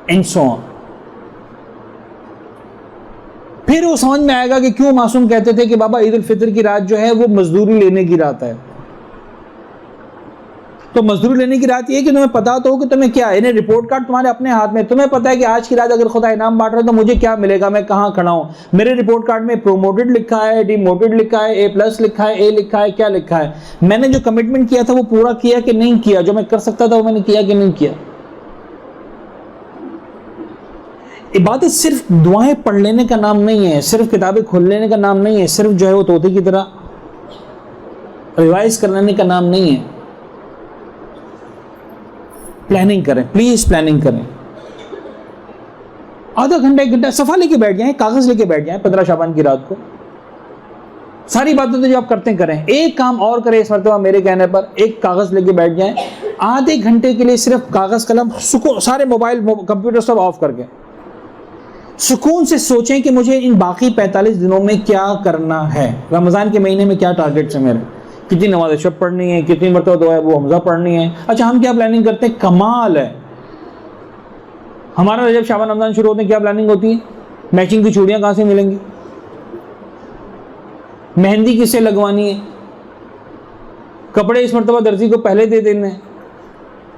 and so on. پھر وہ سمجھ میں آئے گا کہ کیوں معصوم کہتے تھے کہ بابا عید الفطر کی رات جو ہے وہ مزدوری لینے کی رات ہے. تو مزدوری لینے کی رات یہ کہ تمہیں پتا تو ہو کہ تمہیں کیا ہے، رپورٹ کارڈ تمہارے اپنے ہاتھ میں، تمہیں پتا ہے کہ آج کی رات اگر خدا انعام بانٹ رہا ہے تو مجھے کیا ملے گا، میں کہاں کھڑا ہوں. میرے رپورٹ کارڈ میں پروموٹڈ لکھا ہے، ڈی موٹڈ لکھا ہے، A+ لکھا ہے، A لکھا ہے، کیا لکھا ہے. میں نے جو کمٹمنٹ کیا تھا وہ پورا کیا کہ نہیں کیا، جو میں کر سکتا تھا وہ میں نے کیا کہ نہیں کیا. عبادت صرف دعائیں پڑھ لینے کا نام نہیں ہے، صرف کتابیں کھول لینے کا نام نہیں ہے، صرف جو ہے وہ طوطے کی طرح ریوائز کر لینے کا نام نہیں ہے. پلاننگ کریں، پلیز پلاننگ کریں. آدھا گھنٹہ 1 گھنٹہ صفحہ لے کے بیٹھ جائیں، کاغذ لے کے بیٹھ جائیں 15 شعبان کی رات کو. ساری باتیں تو جو آپ کرتے کریں، ایک کام اور کریں اس مرتبہ میرے کہنے پر، ایک کاغذ لے کے بیٹھ جائیں آدھے گھنٹے کے لیے، صرف کاغذ قلم، سارے موبائل کمپیوٹر سب آف کر کے سکون سے سوچیں کہ مجھے ان باقی 45 دنوں میں کیا کرنا ہے. رمضان کے مہینے میں کیا ٹارگیٹس ہیں میرے، کتنی نماز شب پڑھنی ہے، کتنی مرتبہ دعا وہ حمزہ پڑھنی ہے. اچھا ہم کیا پلاننگ کرتے ہیں؟ کمال ہے. ہمارا رجب شعبان رمضان شروع ہوتے ہیں کیا پلاننگ ہوتی ہے؟ میچنگ کی چوڑیاں کہاں سے ملیں گی، مہندی کس سے لگوانی ہے، کپڑے اس مرتبہ درزی کو پہلے دے دینے ہیں،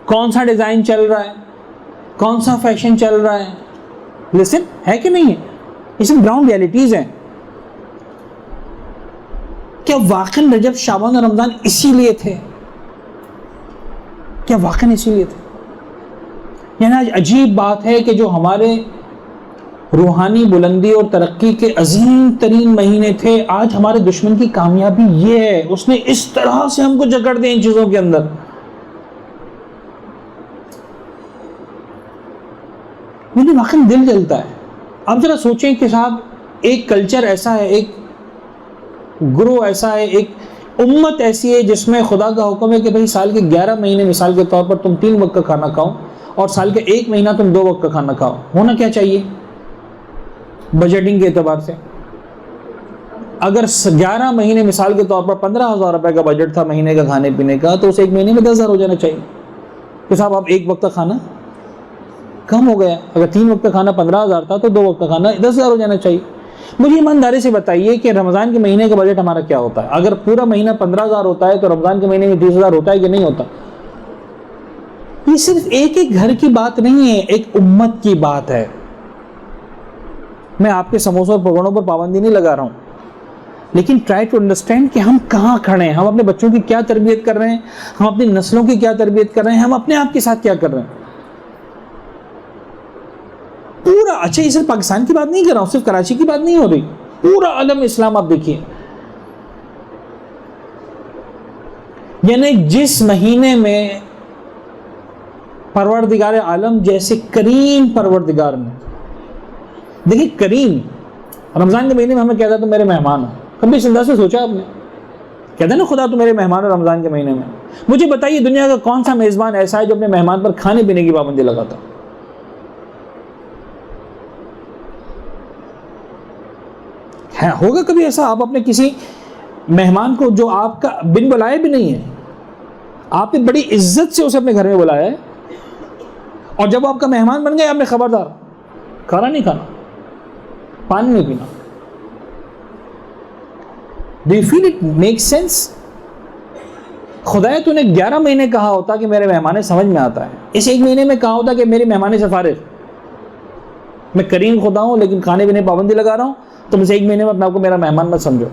کون سا ڈیزائن چل رہا ہے، کون سا فیشن چل رہا ہے. لسن ہے کہ نہیں ہے؟ یہ سب گراؤنڈ ریالٹیز ہیں. کیا واقعاً رجب شعبان اور رمضان اسی لیے تھے؟ کیا واقعاً اسی لیے تھے؟ یعنی آج عجیب بات ہے کہ جو ہمارے روحانی بلندی اور ترقی کے عظیم ترین مہینے تھے، آج ہمارے دشمن کی کامیابی یہ ہے، اس نے اس طرح سے ہم کو جکڑ دیا ان چیزوں کے اندر. مجھے واقعاً دل جلتا ہے. آپ ذرا سوچیں کہ صاحب ایک کلچر ایسا ہے، ایک گروہ ایسا ہے، ایک امت ایسی ہے جس میں خدا کا حکم ہے کہ بھئی سال کے 11 مہینے مثال کے طور پر تم 3 وقت کا کھانا کھاؤ اور سال کے 1 مہینہ تم 2 وقت کا کھانا کھاؤ. ہونا کیا چاہیے بجٹنگ کے اعتبار سے؟ اگر 11 مہینے مثال کے طور پر 15,000 روپے کا بجٹ تھا مہینے کا کھانے پینے کا، تو اسے 1 مہینے میں 10,000 ہو جانا چاہیے. تو صاحب اب ایک وقت کا کھانا کم ہو گیا. اگر 3 وقت کا کھانا 15,000 تھا تو 2 وقت کا کھانا 10,000 ہو جانا چاہیے. مجھے ایمانداری سے بتائیے کہ رمضان کے مہینے کا بجٹ ہمارا کیا ہوتا ہے؟ اگر پورا مہینہ 15,000 ہوتا ہے تو رمضان کے مہینے میں 30,000 ہوتا ہے کہ نہیں ہوتا؟ یہ صرف ایک گھر کی بات نہیں ہے، ایک امت کی بات ہے. میں آپ کے سموسوں اور پکوڑوں پر پابندی نہیں لگا رہا ہوں، لیکن ٹرائی ٹو انڈرسٹینڈ کہ ہم کہاں کھڑے ہیں، ہم اپنے بچوں کی کیا تربیت کر رہے ہیں، ہم اپنی نسلوں کی کیا تربیت کر رہے ہیں، ہم اپنے آپ کے ساتھ کیا کر رہے ہیں. پورا اچھا یہ صرف پاکستان کی بات نہیں کر رہا ہوں، صرف کراچی کی بات نہیں ہو رہی، پورا عالم اسلام آپ دیکھیے. یعنی جس مہینے میں پروردگار عالم جیسے کریم پروردگار نے، دیکھیے کریم، رمضان کے مہینے میں ہمیں کہتا ہے تو میرے مہمان ہو. کبھی اس انداز سے سوچا آپ نے؟ کہتا ہے نا خدا تو میرے مہمان ہو رمضان کے مہینے میں. مجھے بتائیے دنیا کا کون سا میزبان ایسا ہے جو اپنے مہمان پر کھانے پینے کی پابندی لگاتا؟ ہوگا کبھی ایسا آپ اپنے کسی مہمان کو جو آپ کا بن بلائے بھی نہیں ہے، آپ نے بڑی عزت سے اسے اپنے گھر میں بلایا ہے، اور جب آپ کا مہمان بن گئے آپ نے خبردار کھانا نہیں کھانا، پانی نہیں پینا. Do you feel it makes sense؟ خدایا تو نے 11 مہینے کہا ہوتا کہ میرے مہمان سمجھ میں آتا ہے، اس 1 مہینے میں کہا ہوتا کہ میری مہمان سے فارغ، میں کریم خدا ہوں لیکن کھانے پینے پابندی لگا رہا ہوں، تم سے 1 مہینے میں اپنے آپ کو میرا مہمان مت سمجھو.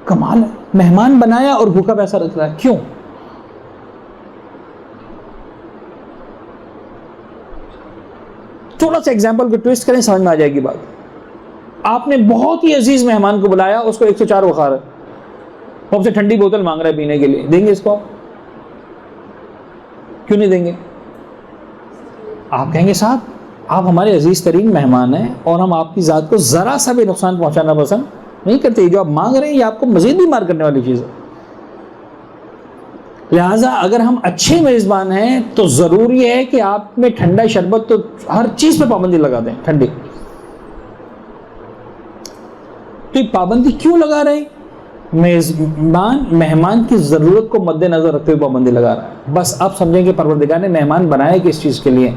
کمال ہے، مہمان بنایا اور بھوکا پیسہ رکھ رہا ہے، کیوں؟ تھوڑا سا ایگزامپل کو ٹویسٹ کریں، سمجھ میں آ جائے گی بات. آپ نے بہت ہی عزیز مہمان کو بلایا، اس کو 104 بخار ہے، وہ آپ سے ٹھنڈی بوتل مانگ رہا ہے پینے کے لیے، دیں گے اس کو؟ کیوں نہیں دیں گے؟ آپ کہیں گے صاحب آپ ہمارے عزیز ترین مہمان ہیں اور ہم آپ کی ذات کو ذرا سا بھی نقصان پہنچانا پسند نہیں کرتے، جو آپ مانگ رہے ہیں یہ آپ کو مزید بیمار کرنے والی چیز ہے. لہٰذا اگر ہم اچھے میزبان ہیں تو ضروری ہے کہ آپ میں ٹھنڈا شربت تو ہر چیز پہ پابندی لگا دیں ٹھنڈی. تو یہ پابندی کیوں لگا رہے ہیں؟ مہمان کی ضرورت کو مد نظر رکھتے ہوئے پابندی لگا رہا ہے. بس آپ سمجھیں کہ پروردگار نے مہمان بنایا کس چیز کے لیے؟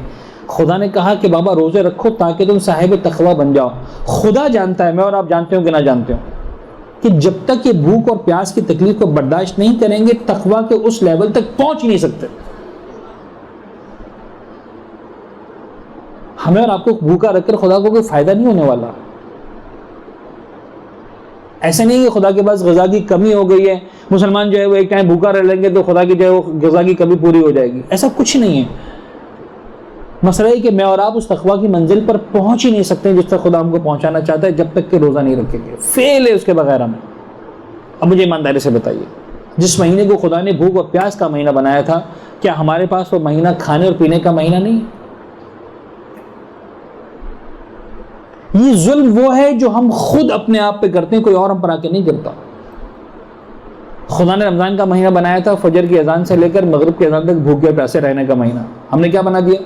خدا نے کہا کہ بابا روزے رکھو تاکہ تم صاحب تقویٰ بن جاؤ. خدا جانتا ہے، میں اور آپ جانتے ہوں کہ نہ جانتے ہوں، کہ جب تک یہ بھوک اور پیاس کی تکلیف کو برداشت نہیں کریں گے تقویٰ کے اس لیول تک پہنچ ہی نہیں سکتے. ہمیں اور آپ کو بھوکا رکھ کر خدا کو کوئی فائدہ نہیں ہونے والا. ایسا نہیں کہ خدا کے پاس غذا کی کمی ہو گئی ہے، مسلمان جو ہے وہ ایک ٹائم بھوکا رہ لیں گے تو خدا کی جو ہے وہ غذا کی کمی پوری ہو جائے گی. ایسا کچھ نہیں ہے. مسئلہ ہے کہ میں اور آپ اس تقویٰ کی منزل پر پہنچ ہی نہیں سکتے جس تک خدا ہم کو پہنچانا چاہتا ہے، جب تک کہ روزہ نہیں رکھیں گے. فیل ہے اس کے بغیر ہمیں. اب مجھے ایمانداری سے بتائیے، جس مہینے کو خدا نے بھوک اور پیاس کا مہینہ بنایا تھا، کیا ہمارے پاس وہ مہینہ کھانے اور پینے کا مہینہ نہیں؟ یہ ظلم وہ ہے جو ہم خود اپنے آپ پہ کرتے ہیں، کوئی اور ہم پر آ کے نہیں کرتا. خدا نے رمضان کا مہینہ بنایا تھا فجر کی اذان سے لے کر مغرب کی اذان تک بھوکے پیاسے رہنے کا مہینہ. ہم نے کیا بنا دیا؟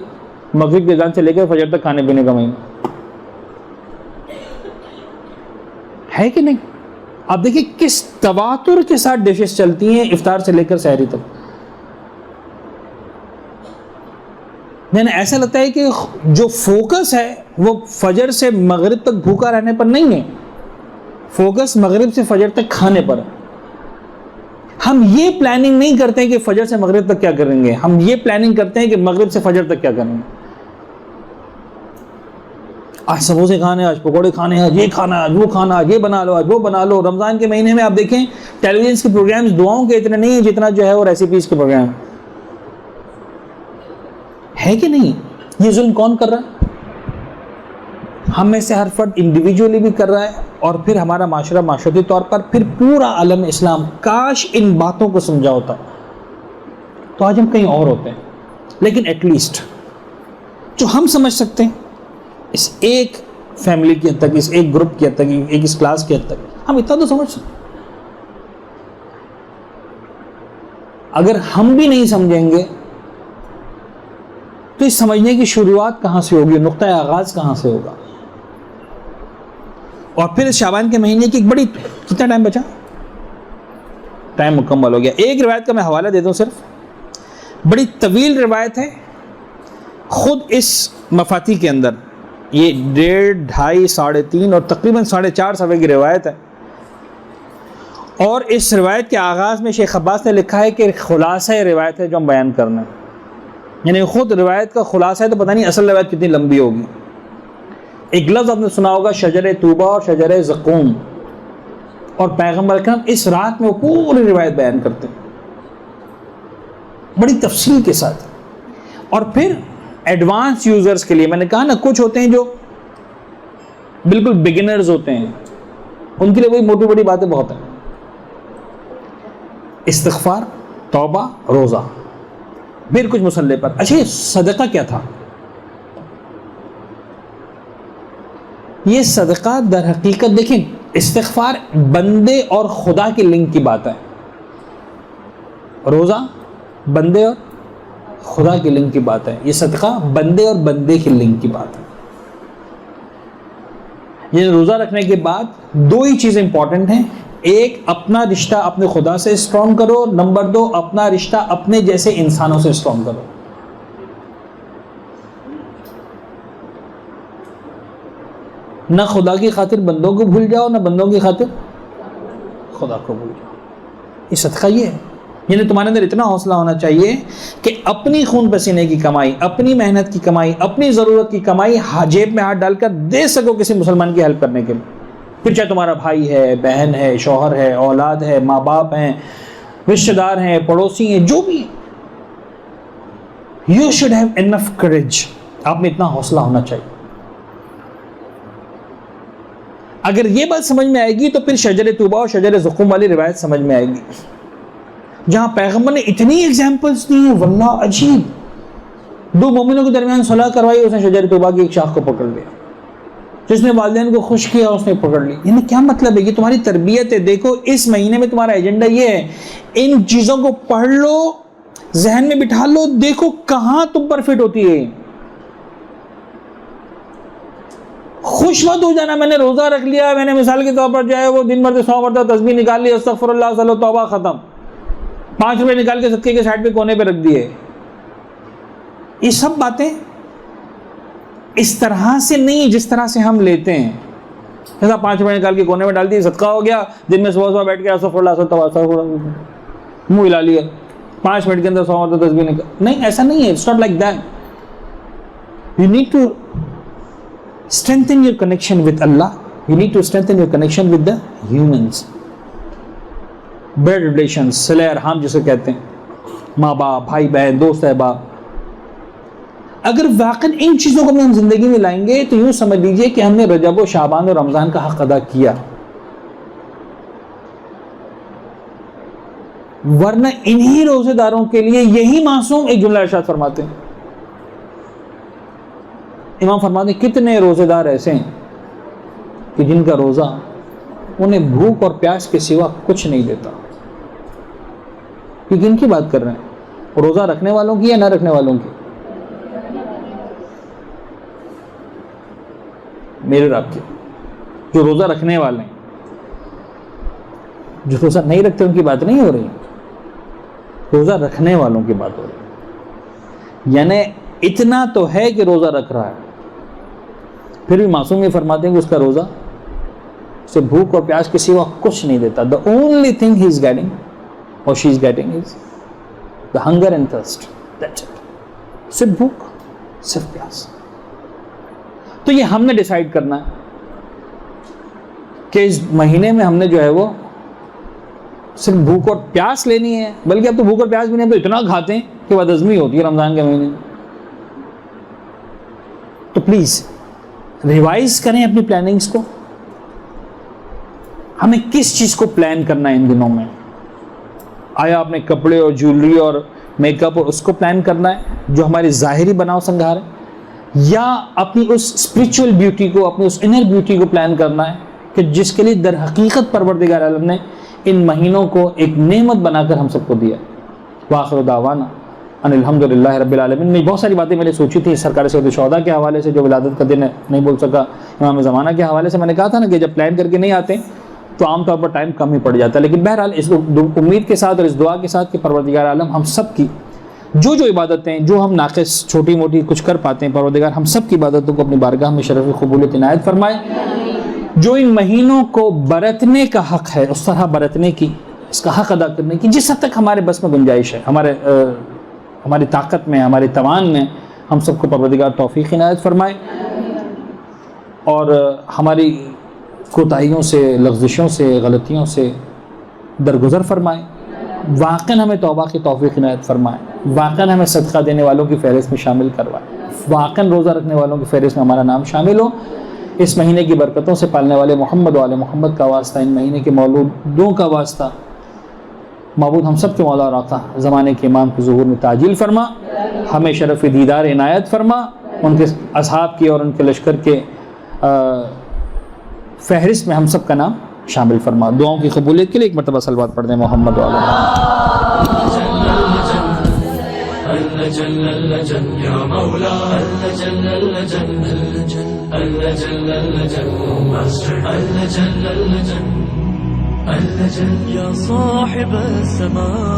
مغرب کی اذان سے لے کر فجر تک کھانے پینے کا مہینہ. ہے کہ نہیں؟ آپ دیکھیں کس تواتر کے ساتھ ڈشز چلتی ہیں افطار سے لے کر سحری تک. یعنی ایسا لگتا ہے کہ جو فوکس ہے وہ فجر سے مغرب تک بھوکا رہنے پر نہیں ہے، فوکس مغرب سے فجر تک کھانے پر ہے. ہم یہ پلاننگ نہیں کرتے کہ فجر سے مغرب تک کیا کریں گے، ہم یہ پلاننگ کرتے ہیں کہ مغرب سے فجر تک کیا کریں گے. آج سموسے کھانے، آج پکوڑے کھانے، آج یہ کھانا، آج وہ کھانا، آج یہ بنا لو، آج وہ بنا لو. رمضان کے مہینے میں آپ دیکھیں ٹیلی ویژن کے پروگرامز دعاؤں کے اتنے نہیں ہیں جتنا جو ہے وہ ریسیپیز کے پروگرام ہے کہ نہیں. یہ ظلم کون کر رہا ہے؟ ہم میں سے ہر فرد انڈیویجولی بھی کر رہا ہے، اور پھر ہمارا معاشرہ معاشرتی طور پر، پھر پورا عالم اسلام. کاش ان باتوں کو سمجھا ہوتا تو آج ہم کہیں اور ہوتے ہیں. لیکن ایٹ لیسٹ جو ہم سمجھ سکتے ہیں اس ایک فیملی کی حد تک، اس ایک گروپ کی حد تک، ایک اس کلاس کی حد تک ہم اتنا تو سمجھ سکتے. اگر ہم بھی نہیں سمجھیں گے تو اس سمجھنے کی شروعات کہاں سے ہوگی، نقطہ آغاز کہاں سے ہوگا؟ اور پھر شعبان کے مہینے کی ایک بڑی، کتنا ٹائم بچا؟ ٹائم مکمل ہو گیا. ایک روایت کا میں حوالہ دیتا ہوں صرف. بڑی طویل روایت ہے. خود اس مفاتی کے اندر یہ 1.5, 2.5, 3.5 اور تقریباً 4.5 صفحے کی روایت ہے. اور اس روایت کے آغاز میں شیخ عباس نے لکھا ہے کہ خلاصہ روایت ہے جو ہم بیان کرنا ہے. یعنی خود روایت کا خلاصہ ہے تو پتہ نہیں اصل روایت کتنی لمبی ہوگی. ایک لفظ آپ نے سنا ہوگا شجر طوبہ اور شجر زقوم, اور پیغمبر اکرم اس رات میں وہ پوری روایت بیان کرتے ہیں بڑی تفصیل کے ساتھ. اور پھر ایڈوانس یوزرز کے لیے میں نے کہا نا, کچھ ہوتے ہیں جو بالکل بگنرز ہوتے ہیں, ان کے لیے وہی موٹی بڑی باتیں بہت ہیں. استغفار, توبہ, روزہ, پھر کچھ مصلی پر. اچھا یہ صدقہ کیا تھا؟ یہ صدقہ در حقیقت دیکھیں, استغفار بندے اور خدا کے لنک کی بات ہے, روزہ بندے اور خدا کے لنک کی بات ہے, یہ صدقہ بندے اور بندے کے لنک کی بات ہے. یہ روزہ رکھنے کے بعد 2 ہی چیزیں امپورٹنٹ ہیں. ایک, اپنا رشتہ اپنے خدا سے اسٹرانگ کرو. نمبر 2, اپنا رشتہ اپنے جیسے انسانوں سے اسٹرانگ کرو. نہ خدا کی خاطر بندوں کو بھول جاؤ, نہ بندوں کی خاطر خدا کو بھول جاؤ. یہ صدقہ یہ ہے. یعنی تمہارے اندر اتنا حوصلہ ہونا چاہیے کہ اپنی خون پسینے کی کمائی, اپنی محنت کی کمائی, اپنی ضرورت کی کمائی جیب میں ہاتھ ڈال کر دے سکو کسی مسلمان کی ہیلپ کرنے کے لیے. پھر چاہے تمہارا بھائی ہے, بہن ہے, شوہر ہے, اولاد ہے, ماں باپ ہیں, رشتہ دار ہیں, پڑوسی ہیں, جو بھی. You should have enough courage. آپ میں اتنا حوصلہ ہونا چاہیے. اگر یہ بات سمجھ میں آئے گی تو پھر شجر طوبہ اور شجر زقوم والی روایت سمجھ میں آئے گی, جہاں پیغمبر نے اتنی ایگزامپلس دی ہیں, واللہ عجیب. 2 مومنوں کے درمیان صلح کروائی, اس نے شجر طوبہ کی ایک شاخ کو پکڑ لیا. جس نے والدین کو خوش کیا اس نے پکڑ لی. یعنی کیا مطلب ہے؟ یہ تمہاری تربیت ہے. دیکھو اس مہینے میں تمہارا ایجنڈا یہ ہے, ان چیزوں کو پڑھ لو, ذہن میں بٹھا لو, دیکھو کہاں تم پر فٹ ہوتی ہے. خوش مت ہو جانا میں نے روزہ رکھ لیا, میں نے مثال کے طور پر جو ہے وہ دن بھر 100 مرتبہ تسبیح نکال لی, استغفر اللہ, صلی توبہ, ختم. 5 روپے نکال کے صدقے کے سائڈ پہ کونے پہ رکھ دیے. یہ سب باتیں اس طرح سے نہیں جس طرح سے ہم لیتے ہیں. جیسا 5 روپے نکال کے کونے میں ڈال دیے, صدقہ ہو گیا. دن میں صبح بیٹھ کے استغفر اللہ, صلی توبہ, منہ ہلا لیا, 5 منٹ کے اندر 100 مرتبہ تسبیح نکال. نہیں, ایسا نہیں ہے. It's not like that. You need to strengthen your connection with Allah. You need to strengthen your connection with the humans. Blood relations, صلہ ارحام جسے کہتے ہیں, ماں باپ, بھائی بہن, دوست احباب. اگر واقعا ان چیزوں کو ہم زندگی میں لائیں گے تو یوں سمجھ لیجئے کہ ہم نے رجب و شعبان اور رمضان کا حق ادا کیا. ورنہ انہی روزے داروں کے لیے یہی معصوم ایک جملہ ارشاد فرماتے ہیں. امام فرماتے ہیں کتنے روزے دار ایسے ہیں کہ جن کا روزہ انہیں بھوک اور پیاس کے سوا کچھ نہیں دیتا. یہ کن کی بات کر رہے ہیں؟ روزہ رکھنے والوں کی یا نہ رکھنے والوں کی؟ میرے رب کے. جو روزہ رکھنے والے ہیں, جو روزہ نہیں رکھتے ان کی بات نہیں ہو رہی, روزہ رکھنے والوں کی بات ہو رہی. یعنی اتنا تو ہے کہ روزہ رکھ رہا ہے, پھر بھی معصوم یہ فرماتے ہیں کہ اس کا روزہ اسے بھوک اور پیاس کے سوا کچھ نہیں دیتا. The only thing he is getting or she is getting is the hunger and thirst. That's it. صرف بھوک, صرف پیاس. تو یہ ہم نے ڈیسائیڈ کرنا ہے کہ اس مہینے میں ہم نے جو ہے وہ صرف بھوک اور پیاس لینی ہے. بلکہ اب تو بھوک اور پیاس بھی نہیں, تو اتنا کھاتے ہیں کہ بدہضمی ہوتی ہے رمضان کے مہینے میں. تو پلیز ریوائز کریں اپنی پلاننگز کو. ہمیں کس چیز کو پلان کرنا ہے ان دنوں میں؟ آیا اپنے کپڑے اور جیولری اور میک اپ اور اس کو پلان کرنا ہے جو ہماری ظاہری بناؤ سنگھار ہے, یا اپنی اس اسپرچول بیوٹی کو, اپنی اس انر بیوٹی کو پلان کرنا ہے کہ جس کے لیے در حقیقت پروردگار عالم نے ان مہینوں کو ایک نعمت بنا کر ہم سب کو دیا. وآخر دعوانا ان الحمدللہ رب العالمین. میں بہت ساری باتیں میں نے سوچی تھی سرکار سید الشہداء کے حوالے سے, جو ولادت کا دن ہے نہیں بول سکا, امام زمانہ کے حوالے سے. میں نے کہا تھا نا کہ جب پلان کر کے نہیں آتے تو عام طور پر ٹائم کم ہی پڑ جاتا ہے. لیکن بہرحال اس امید کے ساتھ اور اس دعا کے ساتھ کہ پروردگار عالم ہم سب کی جو جو عبادتیں جو ہم ناقص چھوٹی موٹی کچھ کر پاتے ہیں، پروردگار ہم سب کی عبادتوں کو اپنی بارگاہ میں شرف قبولیت عنایت فرمائے. جو ان مہینوں کو برتنے کا حق ہے اس طرح برتنے کی، اس کا حق ادا کرنے کی جس حد تک ہمارے بس میں گنجائش ہے، ہماری طاقت میں، ہمارے توان میں، ہم سب کو پروردگار توفیق عنایت فرمائے اور ہماری کوتاہیوں سے، لغزشوں سے، غلطیوں سے درگزر فرمائے. واقعاً ہمیں توبہ کی توفیق عنایت فرمائے، واقعاً ہمیں صدقہ دینے والوں کی فہرست میں شامل کروائے، واقعاً روزہ رکھنے والوں کی فہرست میں ہمارا نام شامل ہو. اس مہینے کی برکتوں سے پالنے والے محمد و آل محمد کا واسطہ، ان مہینے کے مولودوں کا واسطہ، معبود ہم سب کے مولا اور آقا زمانے کے امام کے ظہور میں تعجیل فرما، ہمیں شرف دیدار عنایت فرما، ان کے اصحاب کی اور ان کے لشکر کے فہرست میں ہم سب کا نام شامل فرما. دعاؤں کی قبولیت کے لیے ایک مرتبہ صلوات پڑھ دیں محمد و آل يا صاحب السماء